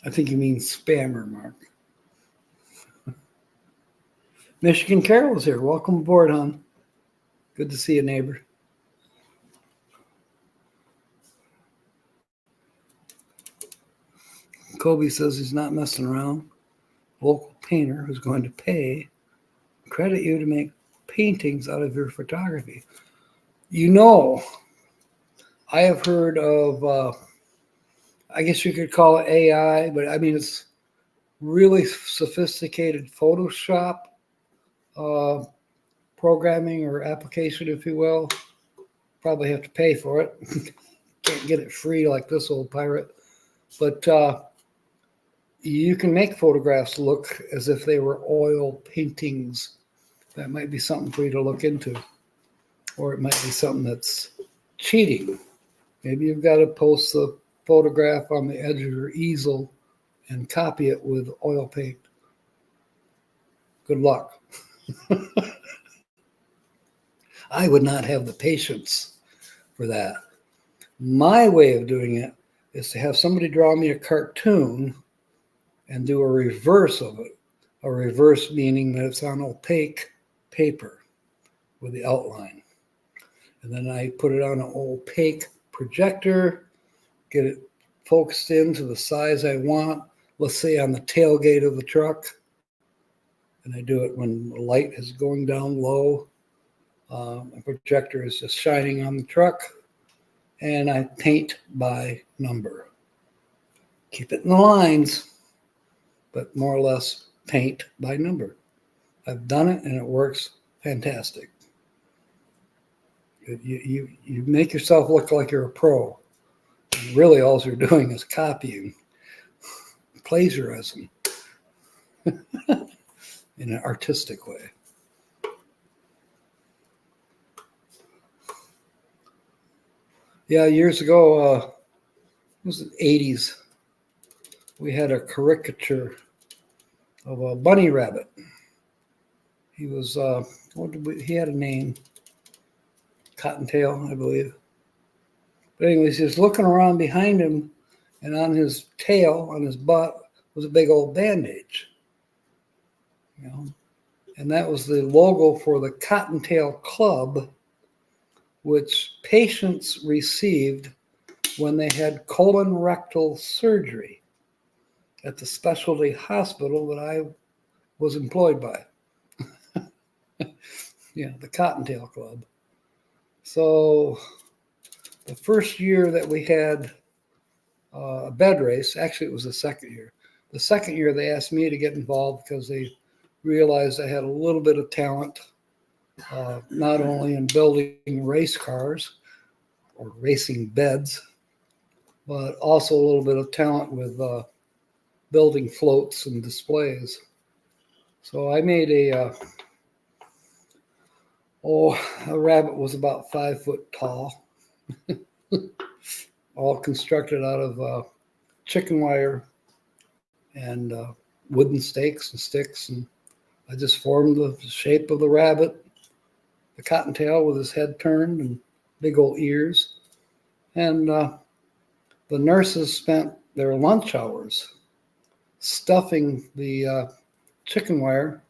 Speaker 1: I think you mean spammer, Mark. Michigan Carol is here. Welcome aboard, hon. Good to see you, neighbor. Kobe says he's not messing around. Local painter who's going to credit you to make paintings out of your photography. You know, I have heard of, I guess you could call it AI, but I mean, it's really sophisticated Photoshop programming or application, if you will. Probably have to pay for it. Can't get it free like this old pirate. But you can make photographs look as if they were oil paintings. That might be something for you to look into. Or it might be something that's cheating. Maybe you've got to post the photograph on the edge of your easel and copy it with oil paint. Good luck. I would not have the patience for that. My way of doing it is to have somebody draw me a cartoon and do a reverse of it. A reverse meaning that it's on opaque paper with the outline. And then I put it on an opaque projector, get it focused in to the size I want, let's say on the tailgate of the truck. And I do it when the light is going down low. The projector is just shining on the truck. And I paint by number. Keep it in the lines, but more or less paint by number. I've done it and it works fantastic. You make yourself look like you're a pro. And really all you're doing is copying, plagiarism in an artistic way. Yeah, years ago, it was the 80s, we had a caricature of a bunny rabbit. He was, he had a name, Cottontail, I believe. But anyways, he was looking around behind him, and on his tail, on his butt, was a big old bandage. You know, and that was the logo for the Cottontail Club, which patients received when they had colon rectal surgery at the specialty hospital that I was employed by. Yeah, the Cottontail Club. So the first year that we had a bed race, actually it was the second year. The second year they asked me to get involved because they realized I had a little bit of talent, not only in building race cars or racing beds, but also a little bit of talent with building floats and displays. So I made a rabbit was about 5 foot tall, all constructed out of chicken wire and wooden stakes and sticks. And I just formed the shape of the rabbit, the cottontail with his head turned and big old ears. And the nurses spent their lunch hours stuffing the chicken wire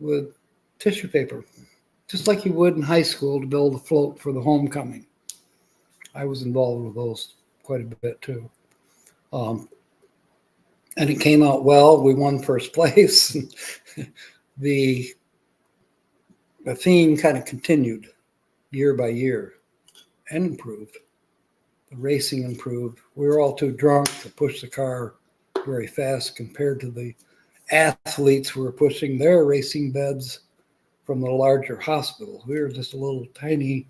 Speaker 1: with tissue paper, just like you would in high school to build a float for the homecoming. I was involved with those quite a bit too. And it came out well. We won first place. the theme kind of continued year by year and improved. The racing improved. We were all too drunk to push the car very fast compared to the athletes who were pushing their racing beds from the larger hospitals. We were just a little tiny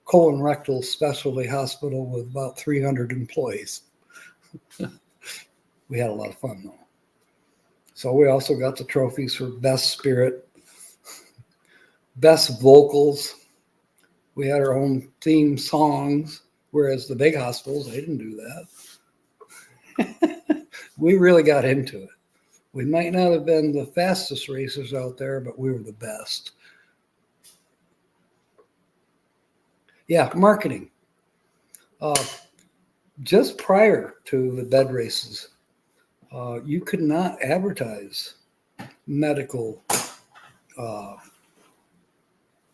Speaker 1: colon rectal specialty hospital with about 300 employees. We had a lot of fun though. So we also got the trophies for best spirit, best vocals. We had our own theme songs, whereas the big hospitals, they didn't do that. We really got into it. We might not have been the fastest racers out there, but we were the best. Yeah, marketing. Just prior to the bed races, you could not advertise medical,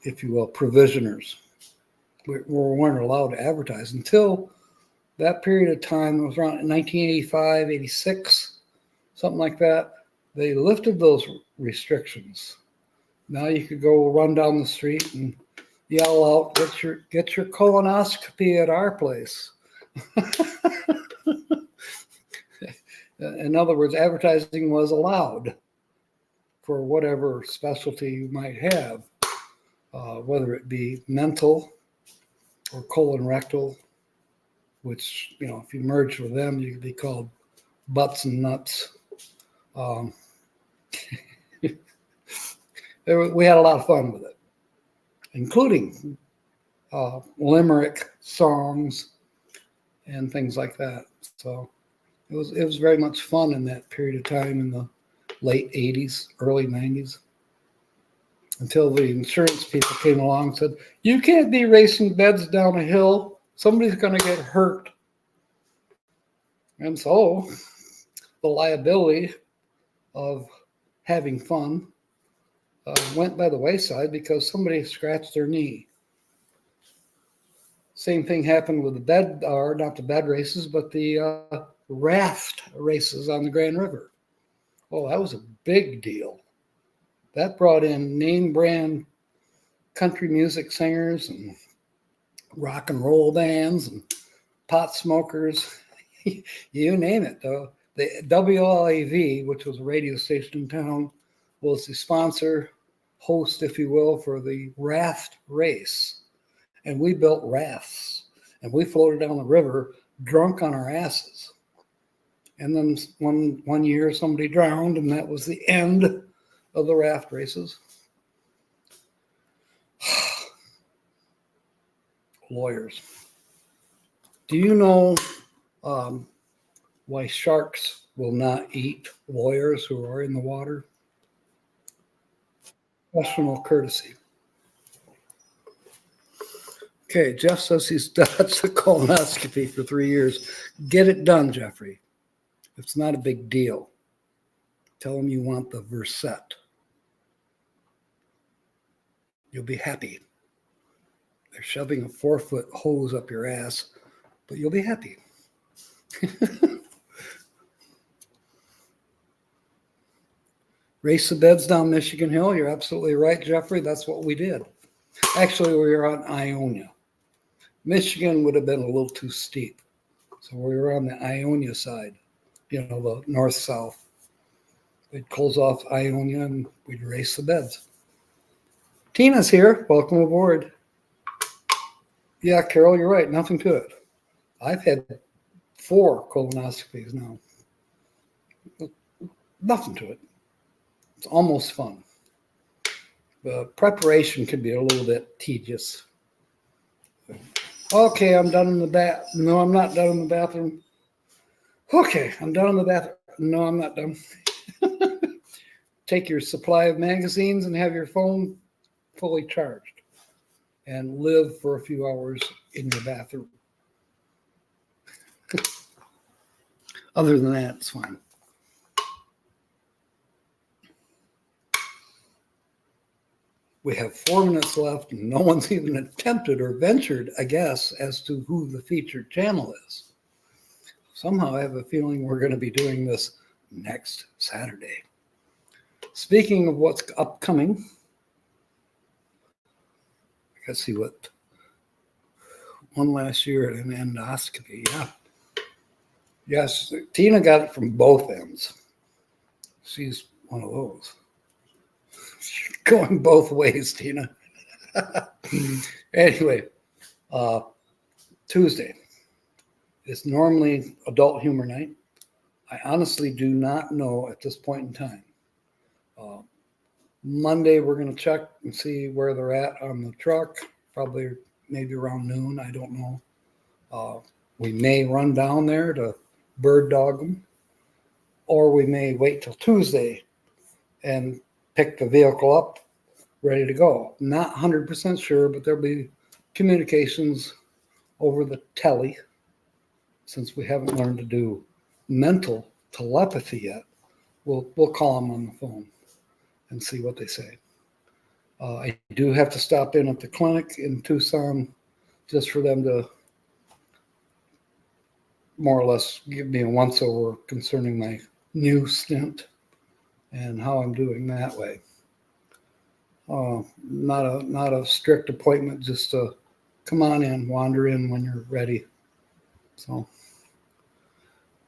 Speaker 1: if you will, provisioners. We weren't allowed to advertise until that period of time. It was around 1985, 86, something like that. They lifted those restrictions. Now you could go run down the street and yell out, get your colonoscopy at our place. In other words, advertising was allowed for whatever specialty you might have, whether it be mental or colon rectal, which, if you merge with them, you could be called butts and nuts. We had a lot of fun with it, including limerick songs and things like that. So it was very much fun in that period of time in the late 80s, early 90s, until the insurance people came along and said, you can't be racing beds down a hill. Somebody's going to get hurt. And so the liability of having fun went by the wayside because somebody scratched their knee. Same thing happened with not the bed races, but the raft races on the Grand River. Oh, that was a big deal. That brought in name brand country music singers and rock and roll bands and pot smokers, you name it. The WLAV, which was a radio station in town, was the sponsor, host, if you will, for the raft race. And we built rafts and we floated down the river drunk on our asses. And then one year somebody drowned, and that was the end of the raft races. Lawyers. Do you know why sharks will not eat lawyers who are in the water? Professional courtesy. Okay, Jeff says he's dodged the colonoscopy for 3 years. Get it done, Jeffrey. It's not a big deal. Tell him you want the Versette. You'll be happy. They're shoving a 4-foot hose up your ass, but you'll be happy. Race the beds down Michigan Hill. You're absolutely right, Jeffrey. That's what we did. Actually, we were on Ionia. Michigan would have been a little too steep. So we were on the Ionia side, the north-south. We'd close off Ionia and we'd erase the beds. Tina's here. Welcome aboard. Yeah, Carol, you're right. Nothing to it. I've had 4 colonoscopies now. Nothing to it. It's almost fun. The preparation can be a little bit tedious. Okay, I'm done in the bath. No, I'm not done in the bathroom. Okay, I'm done in the bathroom. No, I'm not done. Take your supply of magazines and have your phone fully charged and live for a few hours in your bathroom. Other than that, it's fine. We have 4 minutes left, and no one's even attempted or ventured a guess as to who the featured channel is. Somehow I have a feeling we're going to be doing this next Saturday. Speaking of what's upcoming, let's see what one last year at an endoscopy. Yeah. Yes, Tina got it from both ends. She's one of those. Going both ways, Tina. Anyway, Tuesday is normally adult humor night. I honestly do not know at this point in time. Monday, we're going to check and see where they're at on the truck, probably maybe around noon. I don't know. We may run down there to bird dog them, or we may wait till Tuesday and pick the vehicle up, ready to go. Not 100% sure, but there'll be communications over the telly, since we haven't learned to do mental telepathy yet. We'll call them on the phone and see what they say. I do have to stop in at the clinic in Tucson just for them to more or less give me a once-over concerning my new stint and how I'm doing that way. Not a strict appointment, just to come on in, wander in when you're ready. So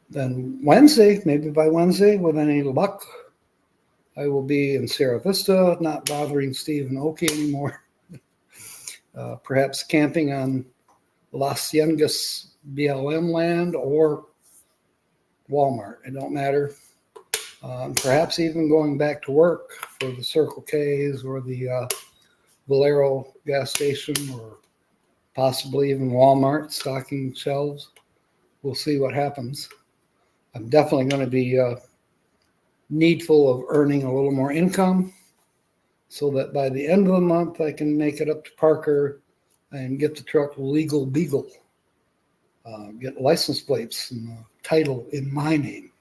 Speaker 1: then Wednesday, maybe by Wednesday, with any luck, I will be in Sierra Vista, not bothering Steve and Oki anymore. Perhaps camping on Las Ciengas BLM land or Walmart. It don't matter. Perhaps even going back to work for the Circle K's or the Valero gas station, or possibly even Walmart stocking shelves. We'll see what happens. I'm definitely going to be needful of earning a little more income so that by the end of the month I can make it up to Parker and get the truck legal beagle, get license plates and the title in my name.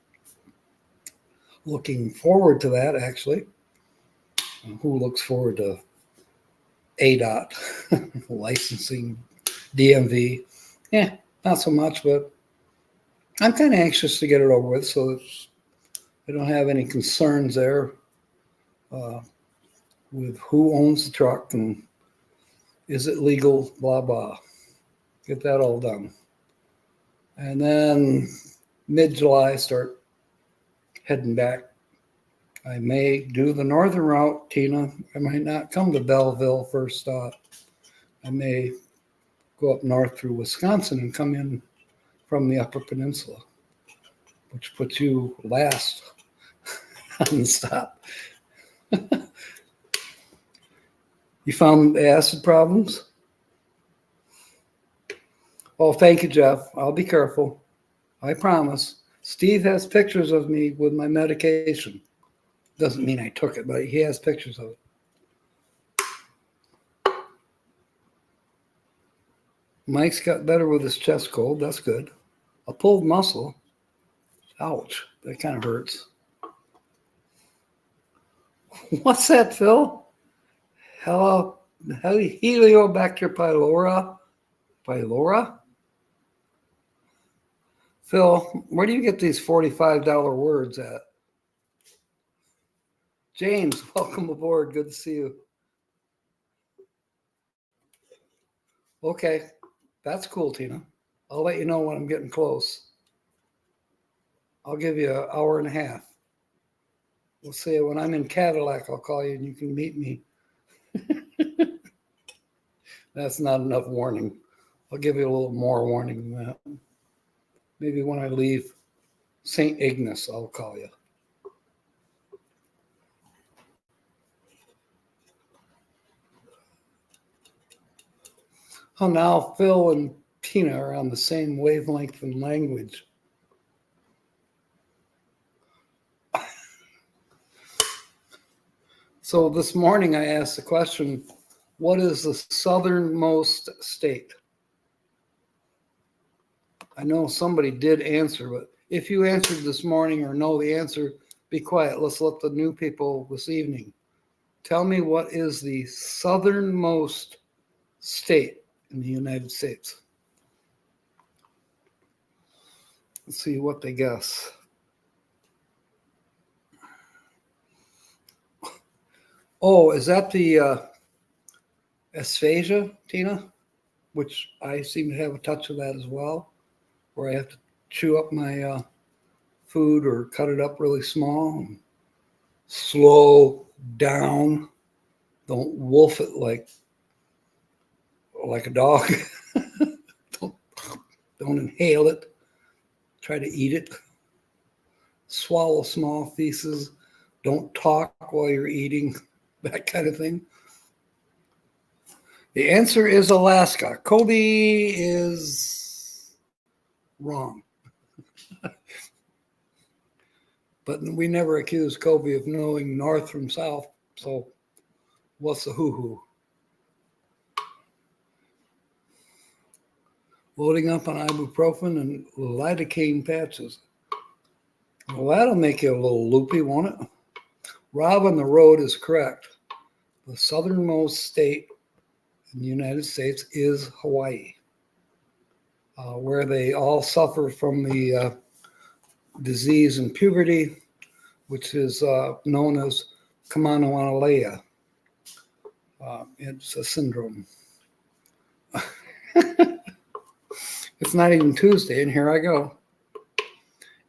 Speaker 1: Looking forward to that, actually. Who looks forward to ADOT licensing, DMV? Yeah, not so much, but I'm kind of anxious to get it over with, so I don't have any concerns there with who owns the truck and is it legal, blah, blah. Get that all done. And then mid-July, start heading back. I may do the northern route, Tina. I might not come to Belleville first stop. I may go up north through Wisconsin and come in from the Upper Peninsula, which puts you last on the stop. You found the acid problems? Oh, thank you, Jeff. I'll be careful. I promise. Steve has pictures of me with my medication. Doesn't mean I took it, but he has pictures of it. Mike's got better with his chest cold. That's good. A pulled muscle. Ouch. That kind of hurts. What's that, Phil? Hello. Heliobacter pylori? Pylori? Phil, where do you get these $45 words at? James, welcome aboard. Good to see you. Okay, that's cool, Tina. I'll let you know when I'm getting close. I'll give you an hour and a half. We'll say when I'm in Cadillac, I'll call you and you can meet me. That's not enough warning. I'll give you a little more warning than that. Maybe when I leave St. Ignace, I'll call you. Oh, now Phil and Tina are on the same wavelength and language. So this morning I asked the question, what is the southernmost state? I know somebody did answer, but if you answered this morning or know the answer, be quiet. Let's let the new people this evening. Tell me, what is the southernmost state in the United States? Let's see what they guess. Oh, is that the aphasia, Tina? Which I seem to have a touch of that as well, where I have to chew up my food or cut it up really small and slow down. Don't wolf it like a dog. don't inhale it. Try to eat it. Swallow small pieces. Don't talk while you're eating. That kind of thing. The answer is Alaska. Kobe is wrong. But we never accused Kobe of knowing north from south. So what's the hoo-hoo? Loading up on ibuprofen and lidocaine patches. Well, that'll make you a little loopy, won't it? Rob on the road is correct. The southernmost state in the United States is Hawaii, where they all suffer from the disease in puberty, which is known as Kamanawanalea. It's a syndrome. It's not even Tuesday, and here I go.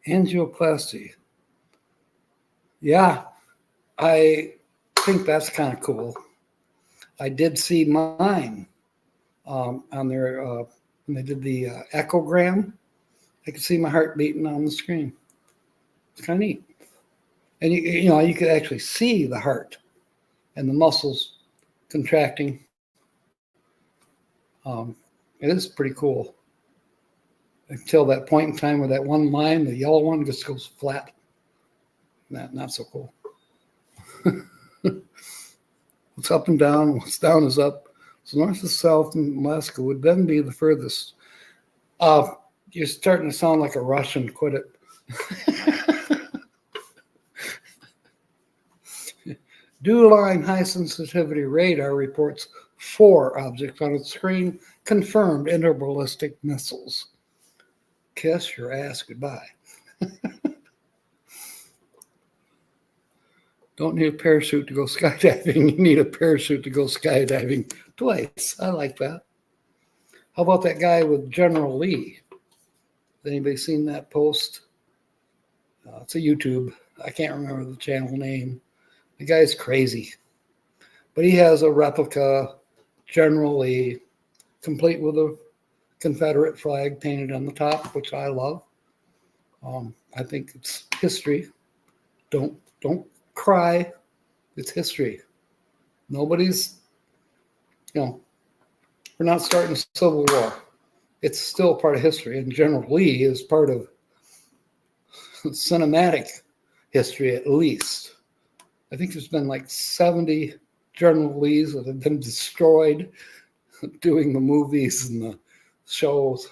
Speaker 1: Angioplasty. Yeah, I think that's kind of cool. I did see mine on their, when they did the echogram. I could see my heart beating on the screen. It's kind of neat. And you know, you could actually see the heart and the muscles contracting. It is pretty cool. Until that point in time where that one line, the yellow one, just goes flat. Not so cool. What's up and down, what's down is up. So north to south in Alaska would then be the furthest. You're starting to sound like a Russian. Quit it. Dual-line high-sensitivity radar reports 4 objects on its screen, confirmed interballistic missiles. Kiss your ass goodbye. Don't need a parachute to go skydiving. You need a parachute to go skydiving twice. I like that. How about that guy with General Lee? Has anybody seen that post? It's a YouTube. I can't remember the channel name. The guy's crazy. But he has a replica General Lee, complete with a Confederate flag painted on the top, which I love. I think it's history. Don't cry. It's history. Nobody's, we're not starting a civil war. It's still part of history, and General Lee is part of cinematic history at least. I think there's been like 70 General Lees that have been destroyed doing the movies and the shows.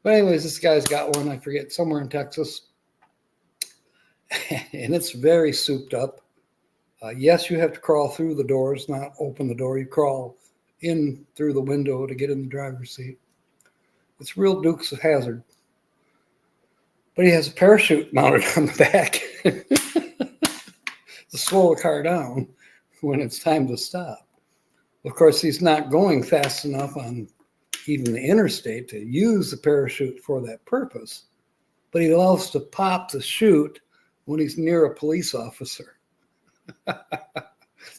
Speaker 1: But anyways, this guy's got one, I forget, somewhere in Texas. And it's very souped up. Yes, you have to crawl through the doors, not open the door. You crawl in through the window to get in the driver's seat. It's real Dukes of Hazzard. But he has a parachute mounted on the back to slow the car down when it's time to stop. Of course, he's not going fast enough on even the interstate to use the parachute for that purpose. But he loves to pop the chute when he's near a police officer,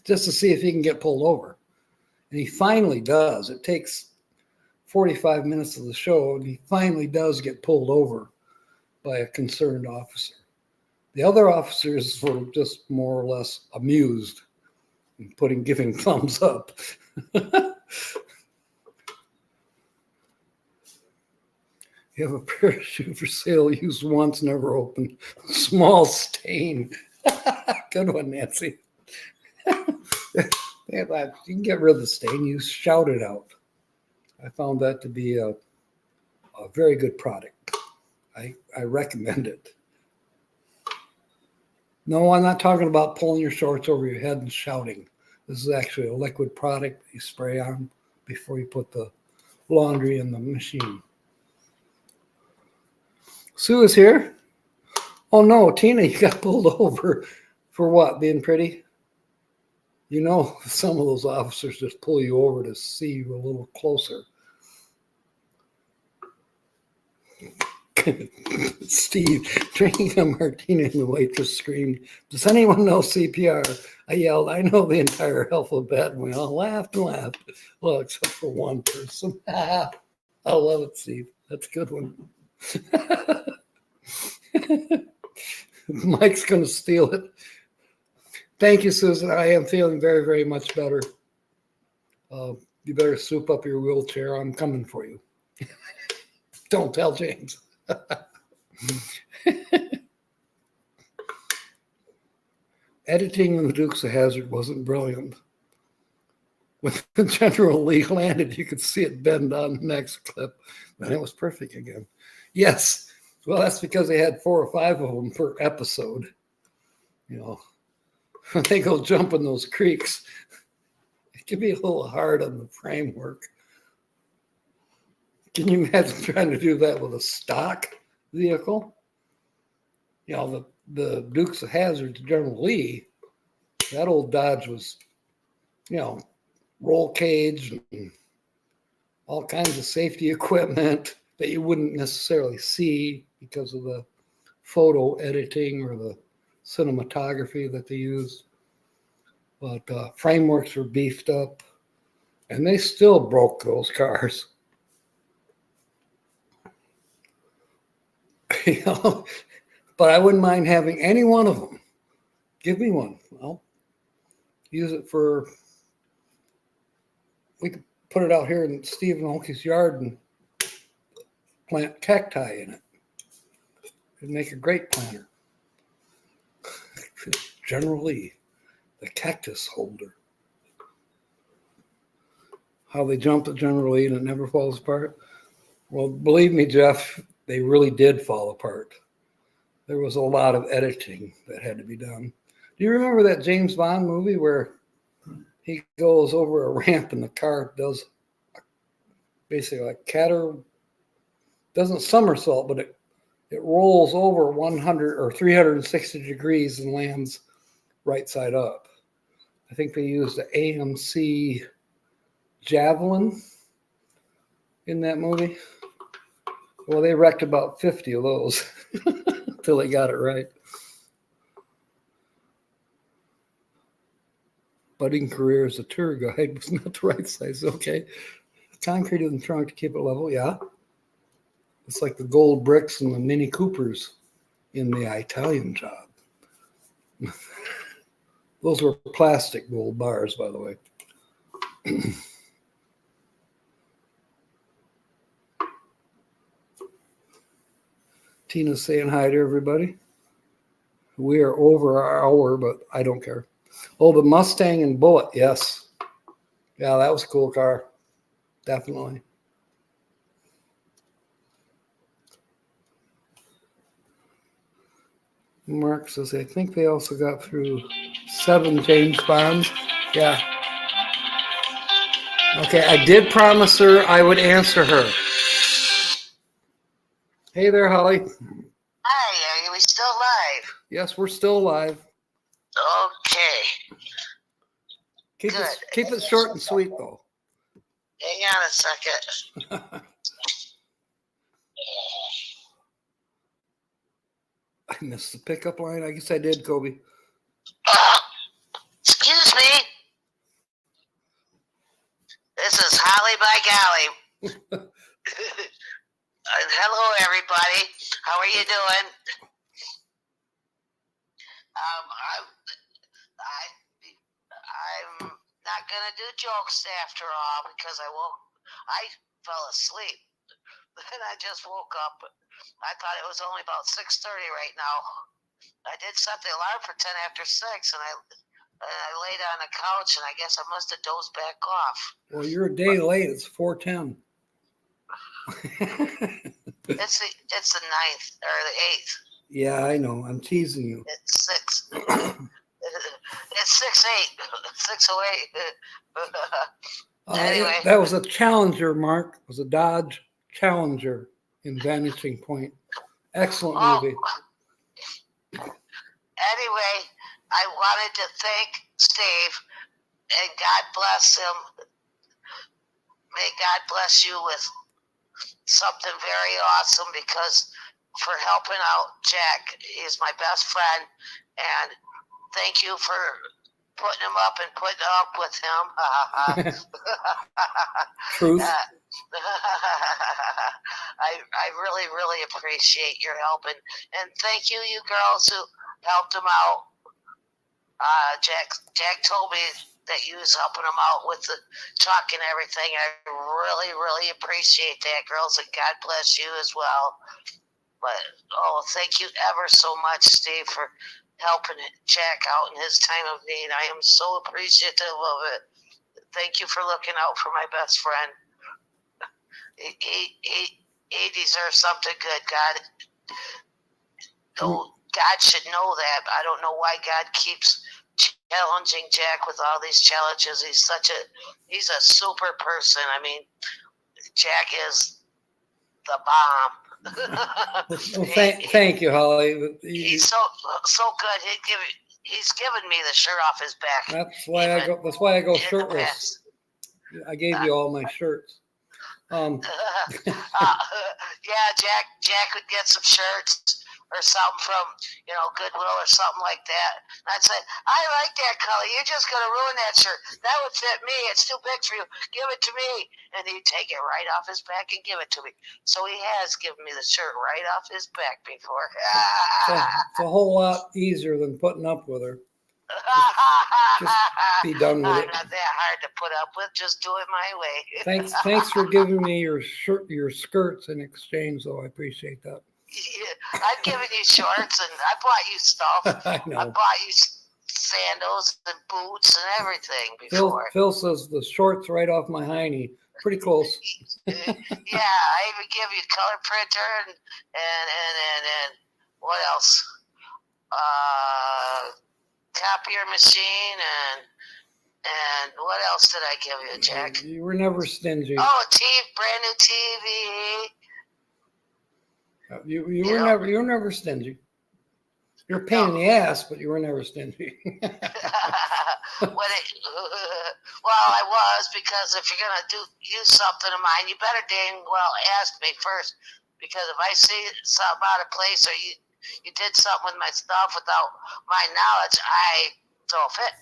Speaker 1: just to see if he can get pulled over. And he finally does. It takes 45 minutes of the show, and he finally does get pulled over by a concerned officer. The other officers were just more or less amused and giving thumbs up. You have a parachute for sale, used once, never opened. Small stain. Good one, Nancy. You can get rid of the stain. You shout it out. I found that to be a very good product. I recommend it. No, I'm not talking about pulling your shorts over your head and shouting. This is actually a liquid product that you spray on before you put the laundry in the machine. Sue is here. Oh no, Tina, you got pulled over for what? Being pretty? You know, some of those officers just pull you over to see you a little closer. Steve, drinking a martini, and the waitress screamed, "Does anyone know CPR?" I yelled, "I know the entire alphabet," and we all laughed and laughed. Well, except for one person. I love it, Steve. That's a good one. Mike's going to steal it. Thank you, Susan. I am feeling very, very much better. You better soup up your wheelchair. I'm coming for you. Don't tell James. Editing in the Dukes of Hazzard wasn't brilliant. When General Lee landed, you could see it bend on the next clip, and it was perfect again. Yes. Well, that's because they had 4 or 5 of them per episode. You know, when they go jumping those creeks, it can be a little hard on the framework. Can you imagine trying to do that with a stock vehicle? You know, the Dukes of Hazzard to General Lee, that old Dodge was, you know, roll cage and all kinds of safety equipment that you wouldn't necessarily see because of the photo editing or the cinematography that they used. But frameworks were beefed up, and they still broke those cars. You know, but I wouldn't mind having any one of them. Give me one. I'll use it for. We could put it out here in Steve and Oakie's yard and plant cacti in it. It'd make a great planter. General Lee, the cactus holder. How they jump at General Lee and it never falls apart. Well, believe me, Jeff, they really did fall apart. There was a lot of editing that had to be done. Do you remember that James Bond movie where he goes over a ramp and the car does basically like doesn't somersault, but it rolls over 100 or 360 degrees and lands right side up. I think they used the AMC Javelin in that movie. Well, they wrecked about 50 of those until they got it right. Budding career as a tour guide was not the right size. Okay. Concrete in the trunk to keep it level. Yeah. It's like the gold bricks and the Mini Coopers in the Italian Job. Those were plastic gold bars, by the way. Tina's saying hi to everybody. We are over our hour, but I don't care. Oh, the Mustang and Bullet. Yes. Yeah, that was a cool car. Definitely. Mark says, I think they also got through 7 James Bonds. Yeah. Okay, I did promise her I would answer her. Hey there, Holly.
Speaker 3: Hi, are we still live?
Speaker 1: Yes, we're still alive.
Speaker 3: Okay.
Speaker 1: Keep it short and sweet, though.
Speaker 3: Hang on a second.
Speaker 1: I missed the pickup line. I guess I did, Kobe.
Speaker 3: Excuse me. This is Holly by Golly. Hello, everybody. How are you doing? I'm not gonna do jokes after all because I fell asleep. Then I just woke up. I thought it was only about 6:30 right now. I did set the alarm for 10 after 6, and I laid on the couch, and I guess I must have dozed back off.
Speaker 1: Well, you're a day late. It's 4:10.
Speaker 3: It's the 9th or the 8th.
Speaker 1: Yeah, I know. I'm teasing you.
Speaker 3: It's 6. It's 6/8. 6:08. Anyway.
Speaker 1: That was a Challenger, Mark. It was a Dodge Challenger in Vanishing Point. Excellent movie.
Speaker 3: Anyway, I wanted to thank Steve, and God bless him. May God bless you with something very awesome because for helping out Jack. He's my best friend, and thank you for putting him up and putting up with him.
Speaker 1: Truth.
Speaker 3: I really, really appreciate your help, and thank you, you girls who helped him out. Jack told me that you was helping him out with the truck and everything. I really, really appreciate that, girls, and God bless you as well. But thank you ever so much, Steve, for helping Jack out in his time of need. I am so appreciative of it. Thank you for looking out for my best friend. He deserves something good. God should know that. I don't know why God keeps challenging Jack with all these challenges. He's a super person. I mean, Jack is the bomb.
Speaker 1: Well, thank you, Holly.
Speaker 3: He's so good. He's given me the shirt off his back.
Speaker 1: That's why I go shirtless. I gave you all my shirts.
Speaker 3: Yeah, Jack would get some shirts or something from Goodwill or something like that. And I'd say, I like that color. You're just gonna ruin that shirt. That would fit me. It's too big for you. Give it to me. And he'd take it right off his back and give it to me. So he has given me the shirt right off his back before.
Speaker 1: It's a whole lot easier than putting up with her. Just be done with it.
Speaker 3: Not that hard to put up with. Just do it my way.
Speaker 1: Thanks for giving me your skirts in exchange, though. I appreciate that.
Speaker 3: Yeah, I've given you shorts, and I bought you stuff.
Speaker 1: I know.
Speaker 3: I bought you sandals and boots and everything before.
Speaker 1: Phil says the shorts right off my hiney. Pretty close.
Speaker 3: Yeah, I even give you color printer and what else? Copier machine and what else did I give you, Jack?
Speaker 1: You were never stingy.
Speaker 3: Oh, brand new TV.
Speaker 1: You were never stingy. You're a pain in the ass, but you were never stingy.
Speaker 3: Well, I was, because if you're gonna use something of mine, you better dang well ask me first. Because if I see something out of place, or you did something with my stuff without my knowledge, I throw a fit.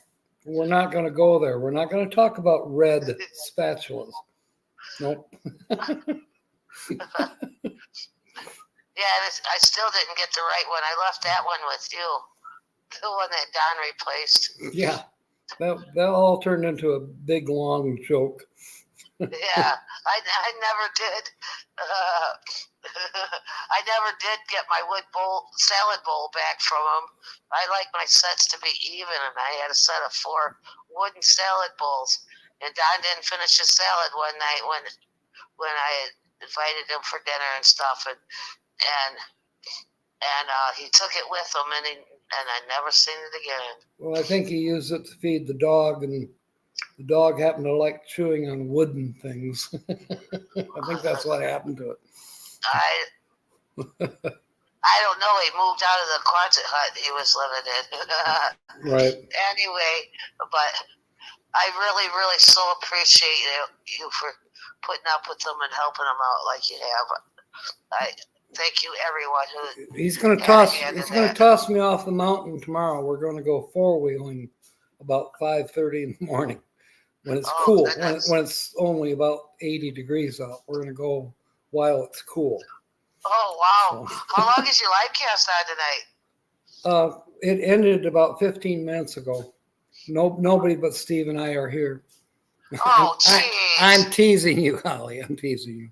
Speaker 1: We're not going to go there. We're not going to talk about red spatulas. Nope.
Speaker 3: Yeah, I still didn't get the right one. I left that one with you, the one that Don replaced.
Speaker 1: Yeah, that all turned into a big long joke.
Speaker 3: Yeah, I never did. I never did get my salad bowl back from him. I like my sets to be even, and I had a set of 4 wooden salad bowls. And Don didn't finish his salad one night when I invited him for dinner and stuff, and he took it with him, and I never seen it again.
Speaker 1: Well, I think he used it to feed the dog, and the dog happened to like chewing on wooden things. I think that's what happened to it.
Speaker 3: I don't know. He moved out of the Quonset hut he was living in.
Speaker 1: Right.
Speaker 3: Anyway, but I really, really so appreciate you for putting up with them and helping them out like you have. thank you everyone who
Speaker 1: He's going to
Speaker 3: had a
Speaker 1: toss.
Speaker 3: hand
Speaker 1: He's
Speaker 3: in
Speaker 1: going to
Speaker 3: that.
Speaker 1: toss me off the mountain tomorrow. We're going to go 4-wheeling about 5:30 in the morning when it's
Speaker 3: Oh,
Speaker 1: cool.
Speaker 3: goodness.
Speaker 1: When it's only about 80 degrees out. We're going to go while it's cool.
Speaker 3: Oh, wow.
Speaker 1: So,
Speaker 3: How long is your live cast on tonight?
Speaker 1: it ended about 15 minutes ago. Nobody but Steve and I are here.
Speaker 3: Oh,
Speaker 1: I'm
Speaker 3: jeez.
Speaker 1: teasing you, Holly. I'm teasing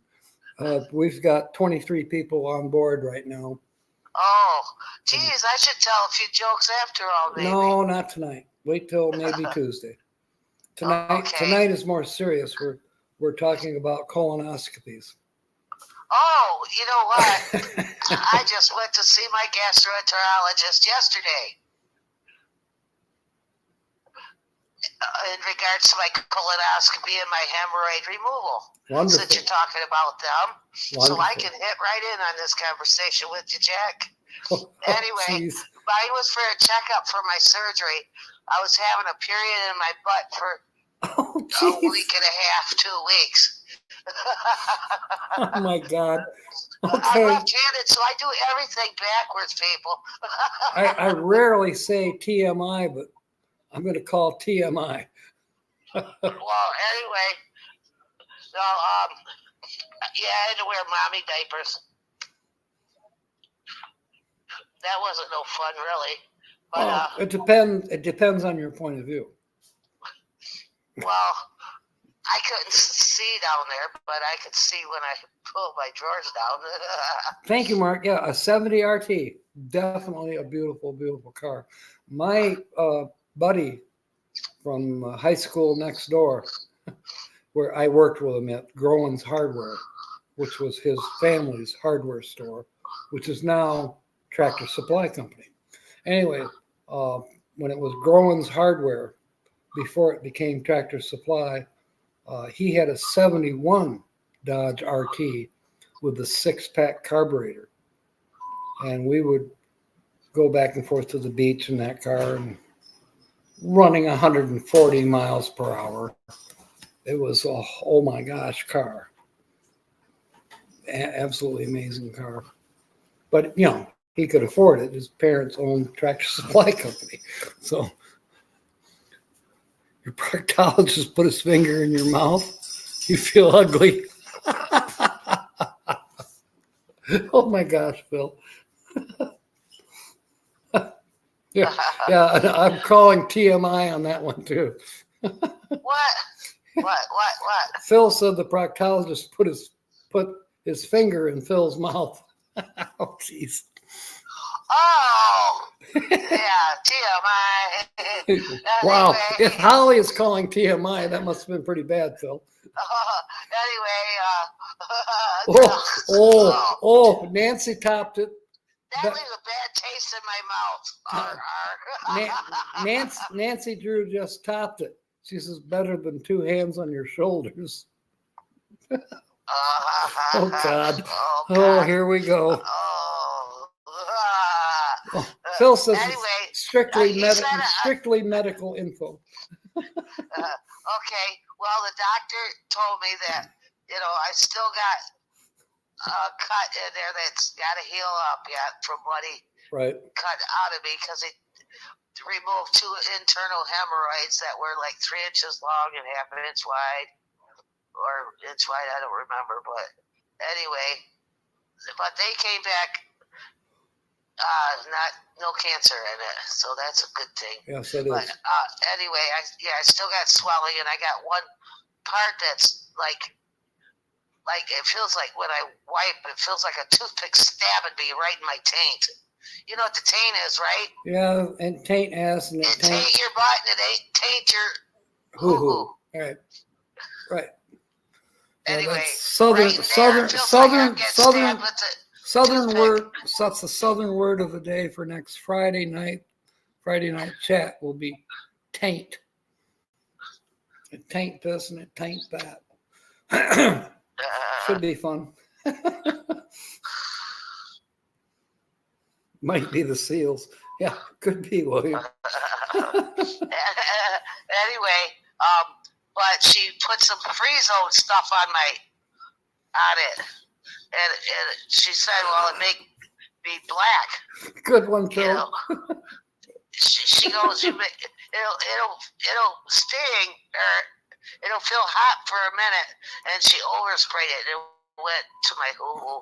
Speaker 1: you. We've got 23 people on board right now.
Speaker 3: Oh, geez, I should tell a few jokes after all, maybe.
Speaker 1: No, not tonight. Wait till maybe Tuesday. Tonight is more serious. We're talking about colonoscopies.
Speaker 3: Oh, you know what? I just went to see my gastroenterologist yesterday in regards to my colonoscopy and my hemorrhoid removal.
Speaker 1: Wonderful.
Speaker 3: Since you're talking about them.
Speaker 1: Wonderful.
Speaker 3: So I can hit right in on this conversation with you, Jack.
Speaker 1: Oh,
Speaker 3: Anyway,
Speaker 1: geez.
Speaker 3: mine was for a checkup for my surgery. I was having a period in my butt for
Speaker 1: Oh,
Speaker 3: a
Speaker 1: geez.
Speaker 3: week and a half, 2 weeks.
Speaker 1: Oh my God.
Speaker 3: I'm
Speaker 1: Okay.
Speaker 3: left-handed, so I do everything backwards, people.
Speaker 1: I rarely say TMI, but I'm going to call TMI.
Speaker 3: Well, anyway, so yeah, I had to wear mommy diapers. That wasn't no fun, really. But
Speaker 1: It depends on your point of view.
Speaker 3: well, I couldn't see down there, but I could see when I pulled my drawers down.
Speaker 1: Thank you, Mark. Yeah, a 70 RT, definitely a beautiful, beautiful car. My buddy from high school next door, where I worked with him at Groen's Hardware, which was his family's hardware store, which is now Tractor Supply Company. Anyway, when it was Groen's Hardware, before it became Tractor Supply, he had a 71 Dodge RT with the 6-pack carburetor. And we would go back and forth to the beach in that car and running 140 miles per hour. It was a, oh my gosh, car. Absolutely amazing car. But, you know, he could afford it. His parents owned Tractor Supply Company. So your proctologist put his finger in your mouth. You feel ugly. Oh my gosh, Phil. Yeah, I'm calling TMI on that one too.
Speaker 3: What?
Speaker 1: Phil said the proctologist put his finger in Phil's mouth. Oh, jeez.
Speaker 3: Oh, yeah, TMI.
Speaker 1: Wow.
Speaker 3: Anyway,
Speaker 1: If Holly is calling TMI, that must have been pretty bad, Phil.
Speaker 3: anyway,
Speaker 1: Oh, Nancy topped it.
Speaker 3: that leaves a bad taste in my mouth.
Speaker 1: Nancy Drew just topped it. She says better than 2 hands on your shoulders. Oh God. Oh, here we go. Phil says
Speaker 3: Anyway,
Speaker 1: strictly medical info.
Speaker 3: Okay, well, the doctor told me that, I still got a cut in there that's got to heal up yet from what he cut out of me, because he removed 2 internal hemorrhoids that were like 3 inches long and half an inch wide, or inch wide, I don't remember, but anyway, but they came back no cancer in it, so that's a good thing.
Speaker 1: Yes, it
Speaker 3: but,
Speaker 1: is.
Speaker 3: Anyway, I still got swelling, and I got one part that's like it feels like when I wipe, it feels like a toothpick stabbing me right in my taint. You know what the taint is, right?
Speaker 1: Yeah, and taint ass and
Speaker 3: it taint your butt, and it taint your hoo-hoo.
Speaker 1: Right.
Speaker 3: Anyway,
Speaker 1: southern
Speaker 3: word.
Speaker 1: That's the southern word of the day for next Friday night. Friday night chat will be taint. It taint this and it taint that. Should be fun. Might be the seals. Yeah, could be, William.
Speaker 3: Anyway, but she put some free zone stuff on it. and she said, well, it make me black.
Speaker 1: Good one,
Speaker 3: You
Speaker 1: Phil.
Speaker 3: know, she goes, it'll sting or it'll feel hot for a minute, and she oversprayed it. And it went to my hoo-hoo.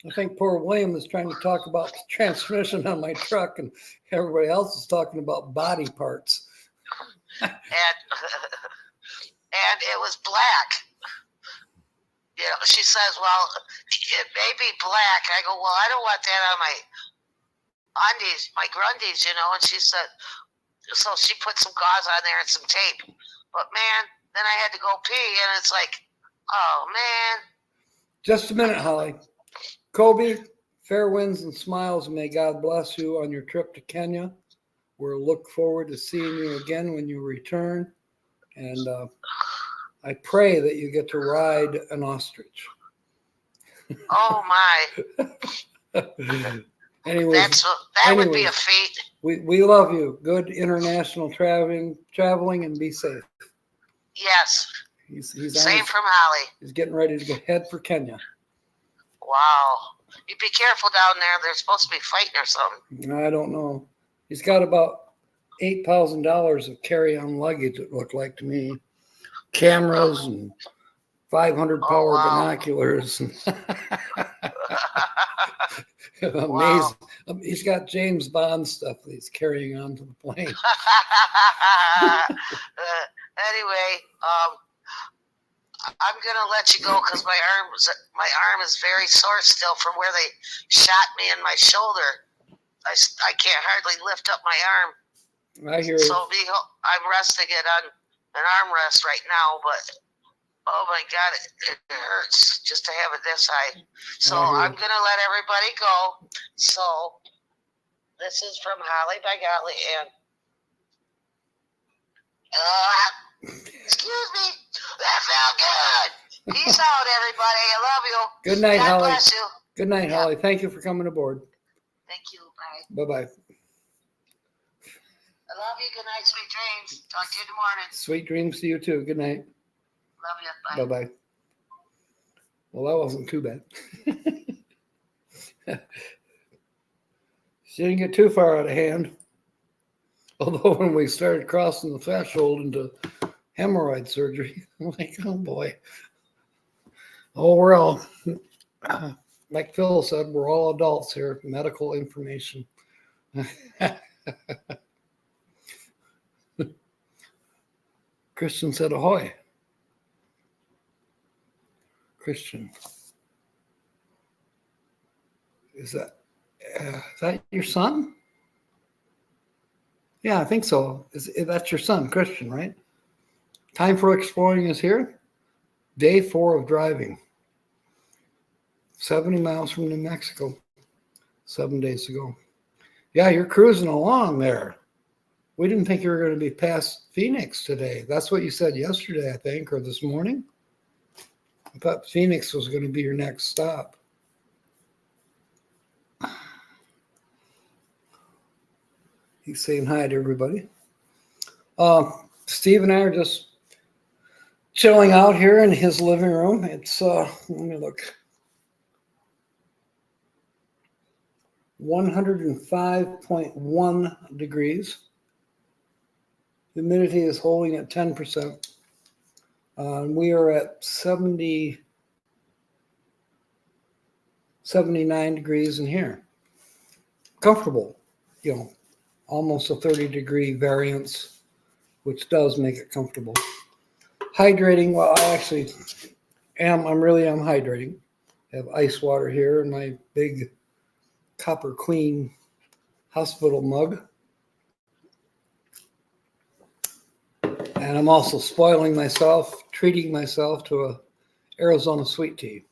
Speaker 1: I think poor William is trying to talk about the transmission on my truck, and everybody else is talking about body parts.
Speaker 3: And and it was black. You know, she says, well, it may be black. I go, well, I don't want that on my undies, my grundies, you know. And she said, so she put some gauze on there and some tape. But man, then I had to go pee, and it's like, oh man.
Speaker 1: Just a minute, Holly. Kobe, fair winds and smiles, and may God bless you on your trip to Kenya. We'll look forward to seeing you again when you return. And I pray that you get to ride an ostrich.
Speaker 3: Oh my.
Speaker 1: Anyways,
Speaker 3: That would be a feat.
Speaker 1: we love you. Good international traveling, and be safe.
Speaker 3: Yes.
Speaker 1: He's
Speaker 3: Same from Holly.
Speaker 1: He's getting ready to head for Kenya.
Speaker 3: Wow. You be careful down there. They're supposed to be fighting or something.
Speaker 1: I don't know. He's got about $8,000 of carry-on luggage, it looked like to me. Cameras and 500 power binoculars. Amazing.
Speaker 3: Wow.
Speaker 1: He's got James Bond stuff that he's carrying onto the plane.
Speaker 3: Anyway, I'm gonna let you go because my arm is very sore still from where they shot me in my shoulder. I can't hardly lift up my arm.
Speaker 1: I hear
Speaker 3: so I'm resting it on an armrest right now, but oh my God, it hurts just to have it this high. So I'm gonna let everybody go. So this is from Holly by Golly and excuse me. That felt good. Peace out, everybody. I love you.
Speaker 1: Good night,
Speaker 3: God
Speaker 1: Holly.
Speaker 3: bless you.
Speaker 1: Good night, Holly. Thank you for coming aboard.
Speaker 3: Thank you. Bye.
Speaker 1: Bye-bye.
Speaker 3: I love you. Good night. Sweet dreams. Talk to you in the morning.
Speaker 1: Sweet dreams to you too. Good night.
Speaker 3: Love you. Bye.
Speaker 1: Bye-bye. Well, that wasn't too bad. She didn't get too far out of hand. Although when we started crossing the threshold into hemorrhoid surgery, I'm like, oh boy. Oh, we're all, like Phil said, we're all adults here. Medical information. Christian said, ahoy. Christian. Is that your son? Yeah, I think so. That's your son, Christian, right? Time for exploring is here. Day 4 of driving. 70 miles from New Mexico. 7 days ago. Yeah, you're cruising along there. We didn't think you were going to be past Phoenix today. That's what you said yesterday, I think, or this morning. I thought Phoenix was going to be your next stop. He's saying hi to everybody. Steve and I are just chilling out here in his living room. It's, let me look. 105.1 degrees. Humidity is holding at 10%. We are at 79 degrees in here. Comfortable, you know, almost a 30-degree variance, which does make it comfortable. Hydrating, well, I actually I'm really hydrating. I have ice water here in my big Copper Queen hospital mug. And I'm also spoiling myself, treating myself to a Arizona sweet tea.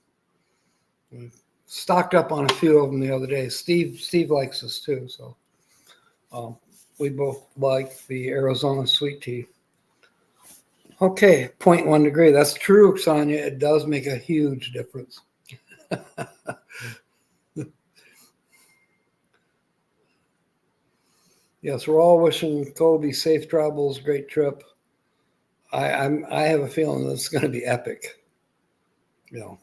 Speaker 1: I stocked up on a few of them the other day. Steve likes this too, so we both like the Arizona sweet tea. Okay, 0.1 degree. That's true, Sonia. It does make a huge difference. Yes, we're all wishing Kobe safe travels, great trip. I have a feeling that it's going to be epic. You know,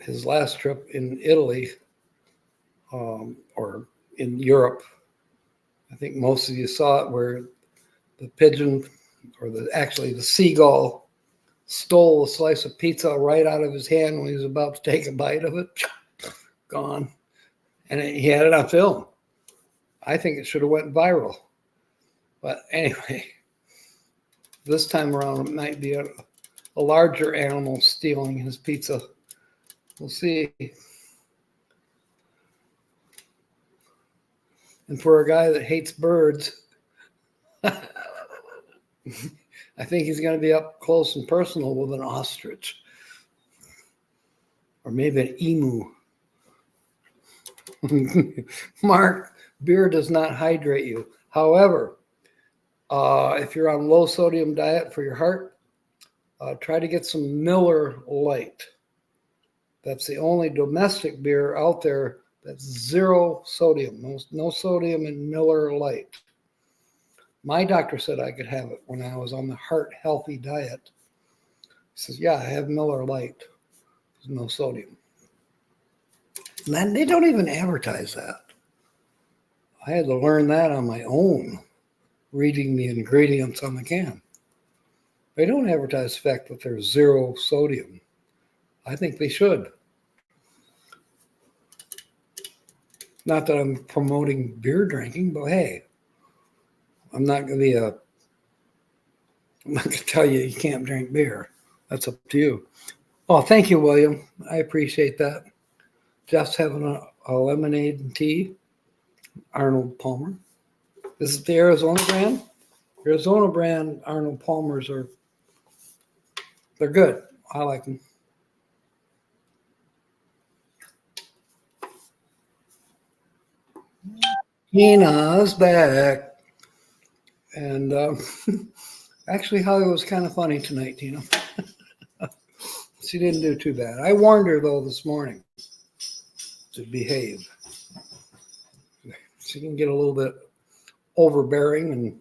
Speaker 1: his last trip in Italy or in Europe. I think most of you saw it where the pigeon or actually the seagull stole a slice of pizza right out of his hand when he was about to take a bite of it. Gone. And he had it on film. I think it should have went viral. But anyway, this time around it might be a larger animal stealing his pizza. We'll see. And for a guy that hates birds, I think he's going to be up close and personal with an ostrich. Or maybe an emu. Mark, beer does not hydrate you. However, if you're on low sodium diet for your heart, try to get some Miller Lite. That's the only domestic beer out there that's zero sodium. No sodium in Miller Lite. My doctor said I could have it when I was on the heart healthy diet. He says, yeah, I have Miller Lite. There's no sodium. And they don't even advertise that. I had to learn that on my own, reading the ingredients on the can. They don't advertise the fact that there's zero sodium. I think they should. Not that I'm promoting beer drinking, but hey, I'm not going to tell you you can't drink beer. That's up to you. Oh, thank you, William. I appreciate that. Jeff's having a lemonade and tea. Arnold Palmer. This is the Arizona brand. Arizona brand Arnold Palmers they're good. I like them. Tina's back. And actually, Holly was kind of funny tonight, Tina. She didn't do too bad. I warned her, though, this morning to behave. She can get a little bit overbearing and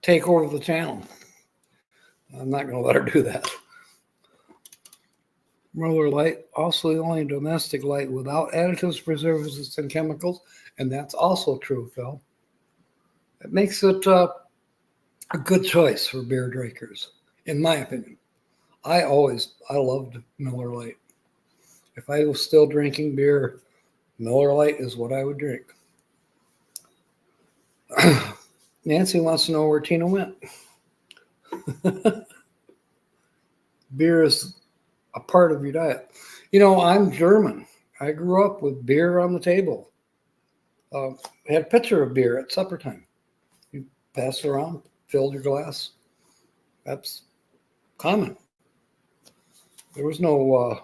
Speaker 1: take over the channel. I'm not going to let her do that. Miller Lite, also the only domestic light without additives, preservatives, and chemicals. And that's also true, Phil. It makes it a good choice for beer drinkers, in my opinion. I loved Miller Lite. If I was still drinking beer, Miller Lite is what I would drink. Nancy wants to know where Tina went. Beer is a part of your diet. You know, I'm German. I grew up with beer on the table. I had a pitcher of beer at supper time. You pass it around, filled your glass. That's common. There was no,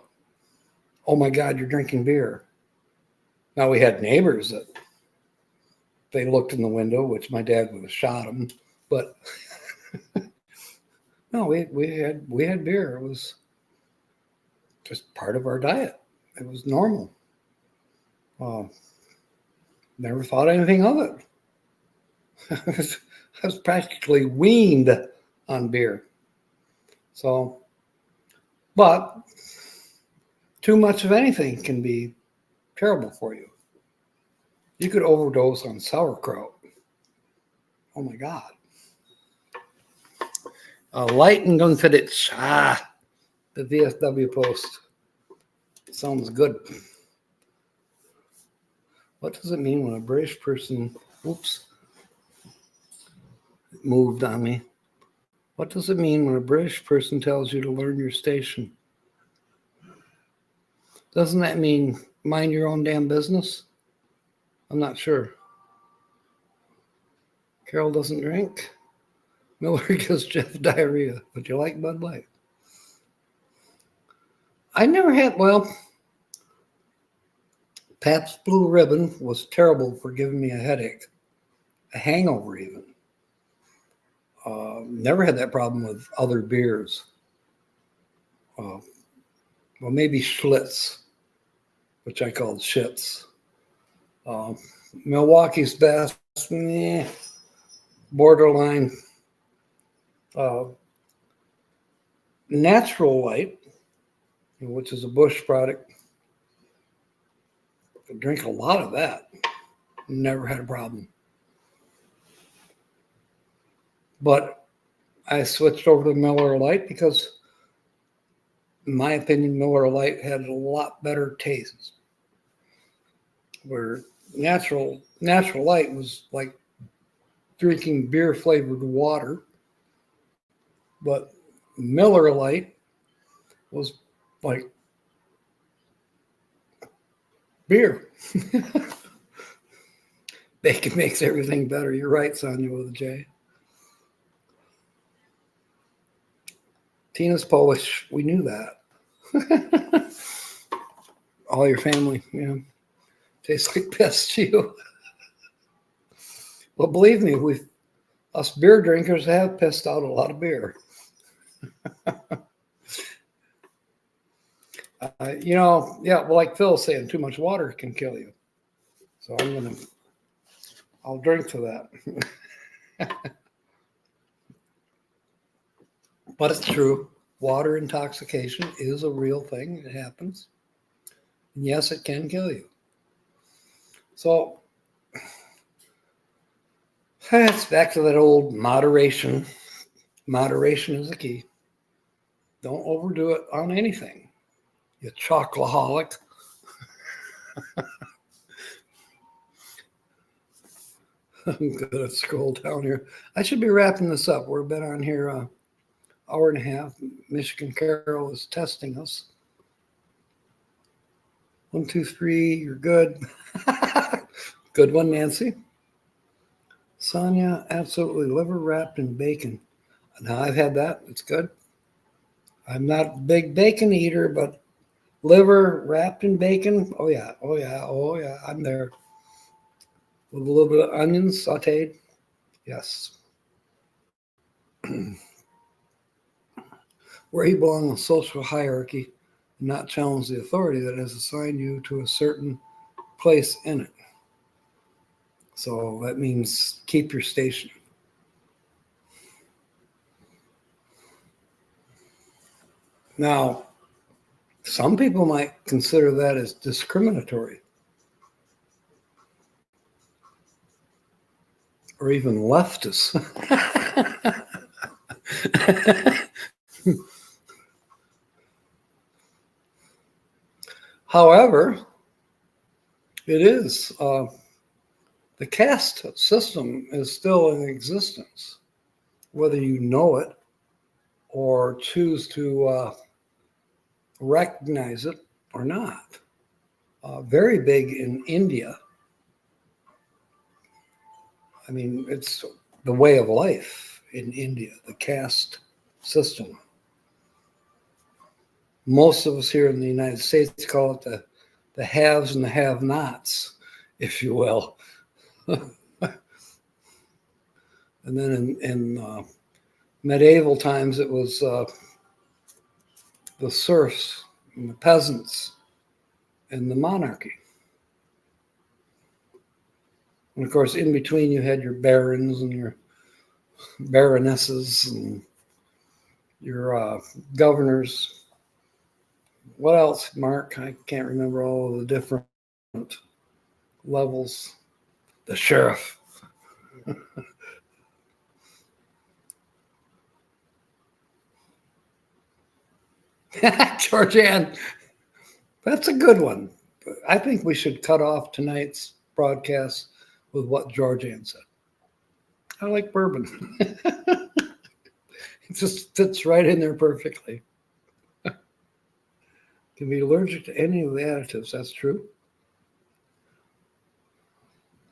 Speaker 1: oh my God, you're drinking beer. Now we had neighbors that they looked in the window, which my dad would have shot them. But no, we had beer. It was just part of our diet. It was normal. Never thought anything of it. I was practically weaned on beer. So, but too much of anything can be terrible for you. You could overdose on sauerkraut. Oh my God. Light and Gunfidich. The VSW post. Sounds good. What does it mean when a British person, oops, it moved on me. What does it mean when a British person tells you to learn your station? Doesn't that mean mind your own damn business? I'm not sure. Carol doesn't drink. Miller gives Jeff diarrhea, but you like Bud Light. I never had, well, Pabst Blue Ribbon was terrible for giving me a headache, a hangover even. Never had that problem with other beers. Well, maybe Schlitz, which I called shits. Milwaukee's Best, borderline. Natural Light, which is a bush product. I drink a lot of that. Never had a problem. But I switched over to Miller Lite because, in my opinion, Miller Lite had a lot better taste. Where natural light was like drinking beer flavored water, but Miller Lite was like beer. Bacon makes everything better. You're right, Sonia with a J. Tina's Polish. We knew that. All your family, yeah. Tastes like piss to you. Well, believe me, us beer drinkers have pissed out a lot of beer. Yeah, well, like Phil's saying, too much water can kill you. So I'll drink to that. But it's true. Water intoxication is a real thing. It happens. And yes, it can kill you. So it's back to that old moderation. Moderation is the key. Don't overdo it on anything. You chocoholic. I'm gonna scroll down here. I should be wrapping this up. We've been on here an hour and a half. Michigan Carol is testing us. 1, 2, 3. You're good. Good one, Nancy. Sonia, absolutely. Liver wrapped in bacon. Now I've had that. It's good. I'm not a big bacon eater, but liver wrapped in bacon. Oh yeah. I'm there. With a little bit of onions sauteed. Yes. Where you belong in the social hierarchy and not challenge the authority that has assigned you to a certain place in it. So that means keep your station. Now, some people might consider that as discriminatory or even leftist. However, it is. The caste system is still in existence, whether you know it or choose to recognize it or not. Very big in India. I mean, it's the way of life in India, the caste system. Most of us here in the United States call it the haves and the have-nots, if you will. And then in medieval times, it was the serfs and the peasants and the monarchy. And of course, in between, you had your barons and your baronesses and your governors. What else, Mark? I can't remember all of the different levels. The sheriff. Georgianne, that's a good one. I think we should cut off tonight's broadcast with what Georgianne said. I like bourbon. It just fits right in there perfectly. Can be allergic to any of the additives. That's true.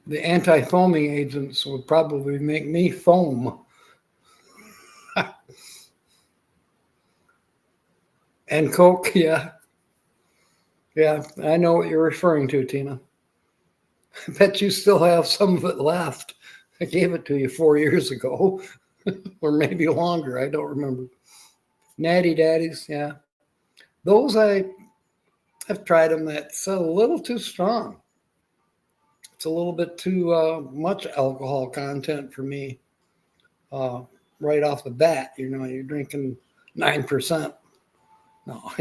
Speaker 1: The anti-foaming agents would probably make me foam. And Coke, yeah. Yeah, I know what you're referring to, Tina. I bet you still have some of it left. I gave it to you 4 years ago, or maybe longer. I don't remember. Natty Daddies, yeah. Those I've tried them. That's a little too strong. It's a little bit too much alcohol content for me. Right off the bat, you're drinking 9%. No,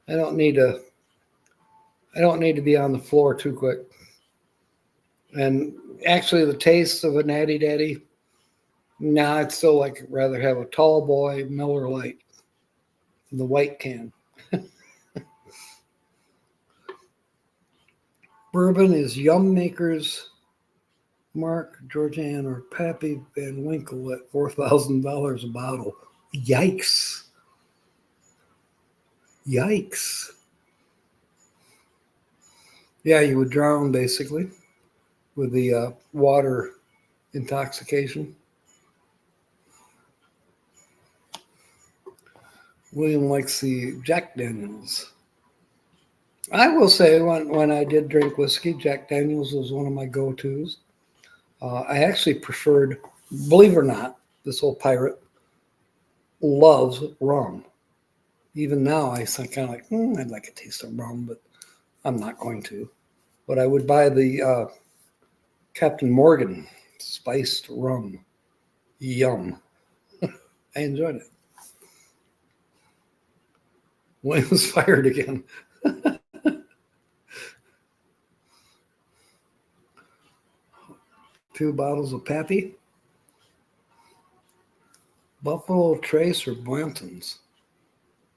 Speaker 1: I don't need to. I don't need to be on the floor too quick. And actually, the taste of a Natty Daddy, nah, I'd still like rather have a Tall Boy Miller Lite, the white can. Bourbon is Yum Maker's Mark, Georgianne, or Pappy Van Winkle at $4,000 a bottle. Yikes. Yikes. Yeah, you would drown basically with the water intoxication. William likes the Jack Daniels. I will say when I did drink whiskey, Jack Daniels was one of my go-tos. I actually preferred, believe it or not, this old pirate loves rum. Even now, I kind of like, I'd like a taste of rum, but I'm not going to. But I would buy the Captain Morgan spiced rum. Yum. I enjoyed it. William's fired again. 2 bottles of Pappy. Buffalo Trace or Blanton's.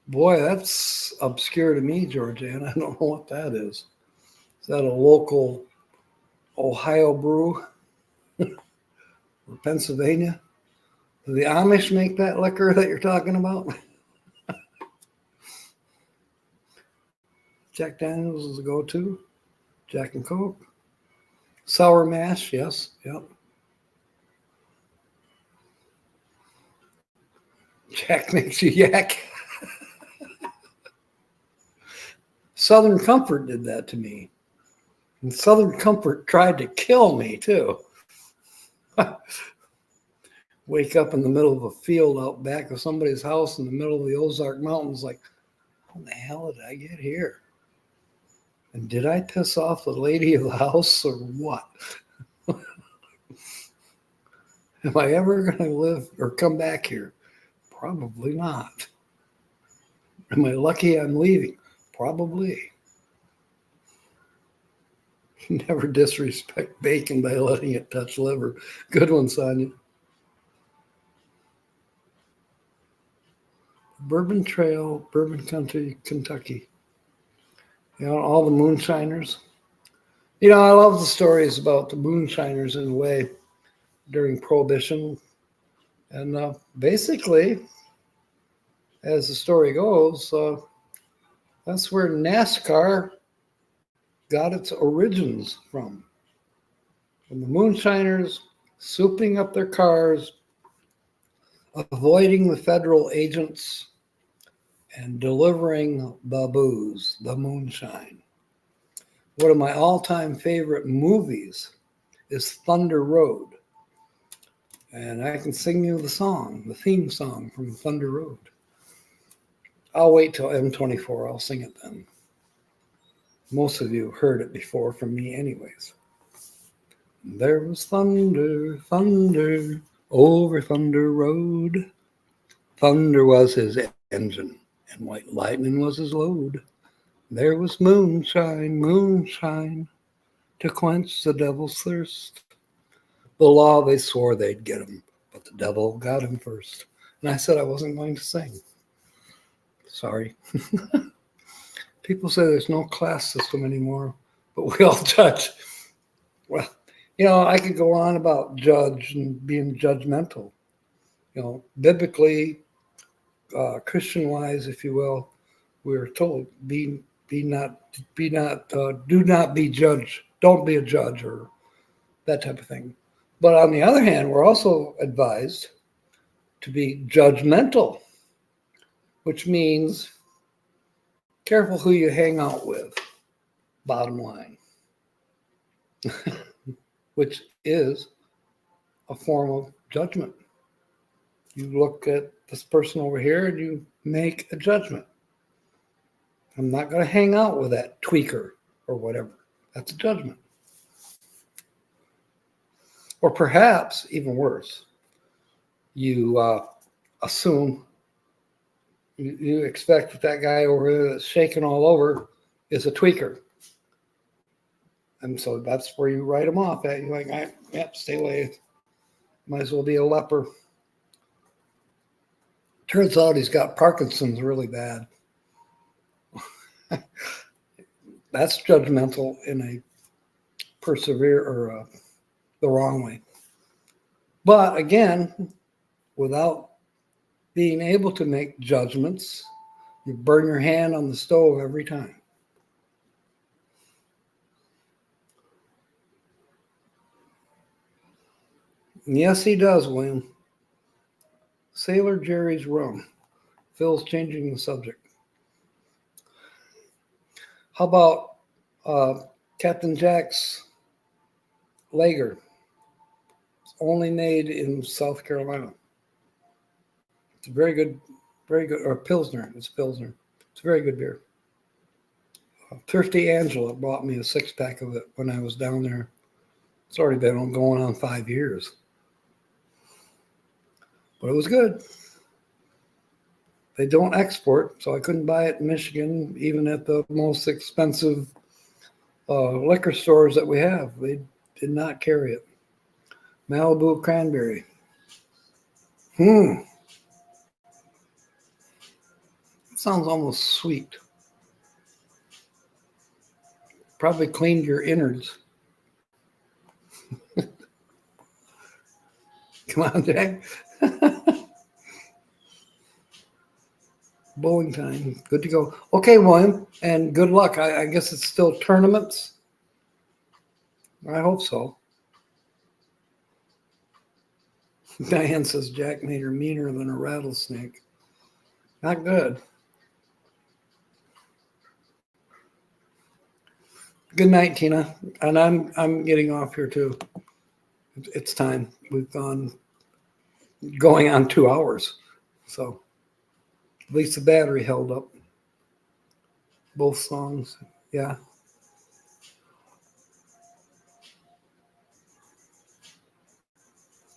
Speaker 1: Boy, that's obscure to me, Georgianne. I don't know what that is. Is that a local Ohio brew or Pennsylvania? Do the Amish make that liquor that you're talking about? Jack Daniels is a go-to. Jack and Coke. Sour mash, yes. Yep. Jack makes you yak. Southern Comfort did that to me. And Southern Comfort tried to kill me, too. Wake up in the middle of a field out back of somebody's house in the middle of the Ozark Mountains, like, how the hell did I get here? And did I piss off the lady of the house or what? Am I ever going to live or come back here? Probably not. Am I lucky I'm leaving? Probably. Never disrespect bacon by letting it touch liver. Good one, Sonia. Bourbon Trail, Bourbon Country, Kentucky. You know, all the moonshiners. You know, I love the stories about the moonshiners in a way during Prohibition. And basically, as the story goes, that's where NASCAR got its origins from the moonshiners souping up their cars, avoiding the federal agents, and delivering the booze, the moonshine. One of my all-time favorite movies is Thunder Road. And I can sing you the song, the theme song from Thunder Road. I'll wait till M24. I'll sing it then. Most of you heard it before from me anyways. There was thunder, thunder, over Thunder Road. Thunder was his engine, and white lightning was his load. There was moonshine, moonshine, to quench the devil's thirst. The law, they swore they'd get him, but the devil got him first. And I said I wasn't going to sing. Sorry. People say there's no class system anymore, but we all judge. Well, you know, I could go on about judge and being judgmental. You know, biblically, Christian-wise, if you will, we're told do not be judged. Don't be a judge or that type of thing. But on the other hand, we're also advised to be judgmental, which means careful who you hang out with, bottom line, which is a form of judgment. You look at this person over here and you make a judgment. I'm not going to hang out with that tweaker or whatever. That's a judgment. Or perhaps, even worse, you assume You expect that guy over there that's shaking all over is a tweaker. And so that's where you write him off at. You're like, yep, stay away. Might as well be a leper. Turns out he's got Parkinson's really bad. That's judgmental in a the wrong way. But again, without being able to make judgments, you burn your hand on the stove every time. And yes, he does, William. Sailor Jerry's rum. Phil's changing the subject. How about Captain Jack's Lager? It's only made in South Carolina. It's a very good, or Pilsner. It's Pilsner. It's a very good beer. Thrifty Angela bought me a 6-pack of it when I was down there. It's already been going on 5 years. But it was good. They don't export, so I couldn't buy it in Michigan, even at the most expensive liquor stores that we have. They did not carry it. Malibu Cranberry. It sounds almost sweet. Probably cleaned your innards. Come on, Jack. Bowling time. Good to go. Okay, William, and good luck. I guess it's still tournaments. I hope so. Diane says Jack made her meaner than a rattlesnake. Not good. Good night, Tina. And I'm getting off here too. It's time. We've going on 2 hours. So at least the battery held up. Both songs. Yeah.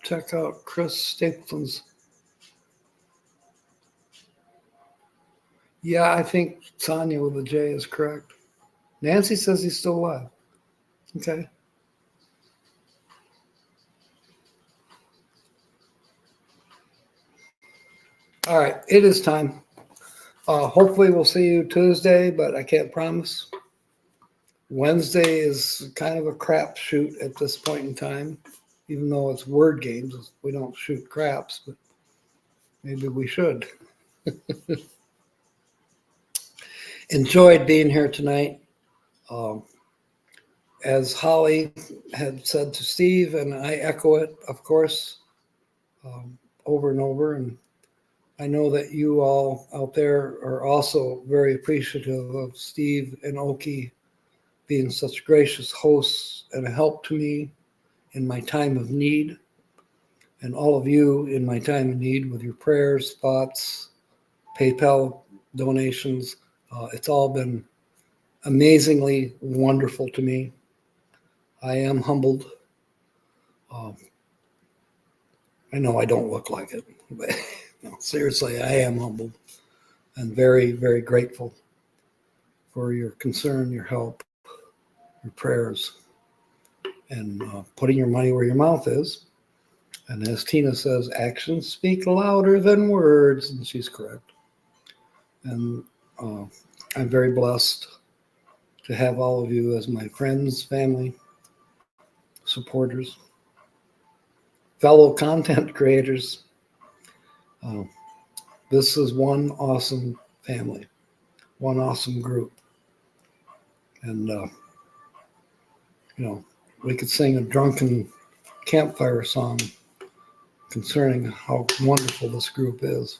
Speaker 1: Check out Chris Stapleton's. Yeah, I think Sonia with a J is correct. Nancy says he's still alive. Okay. All right, it is time. Hopefully we'll see you Tuesday, but I can't promise. Wednesday is kind of a crapshoot at this point in time, even though it's word games. We don't shoot craps, but maybe we should. Enjoyed being here tonight. As Holly had said to Steve, and I echo it, of course, over and over. And I know that you all out there are also very appreciative of Steve and Oki being such gracious hosts and a help to me in my time of need, and all of you in my time of need with your prayers, thoughts, PayPal donations. It's all been amazingly wonderful to me. I am humbled. I know I don't look like it, but no, seriously, I am humbled and very, very grateful for your concern, your help, your prayers, and putting your money where your mouth is. And as Tina says, actions speak louder than words, and she's correct. And I'm very blessed to have all of you as my friends, family, supporters, fellow content creators. This is one awesome family, one awesome group. And, we could sing a drunken campfire song concerning how wonderful this group is,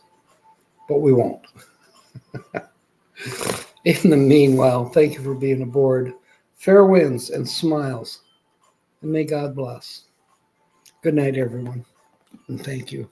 Speaker 1: but we won't. In the meanwhile, thank you for being aboard. Fair winds and smiles, and may God bless. Good night, everyone, and thank you.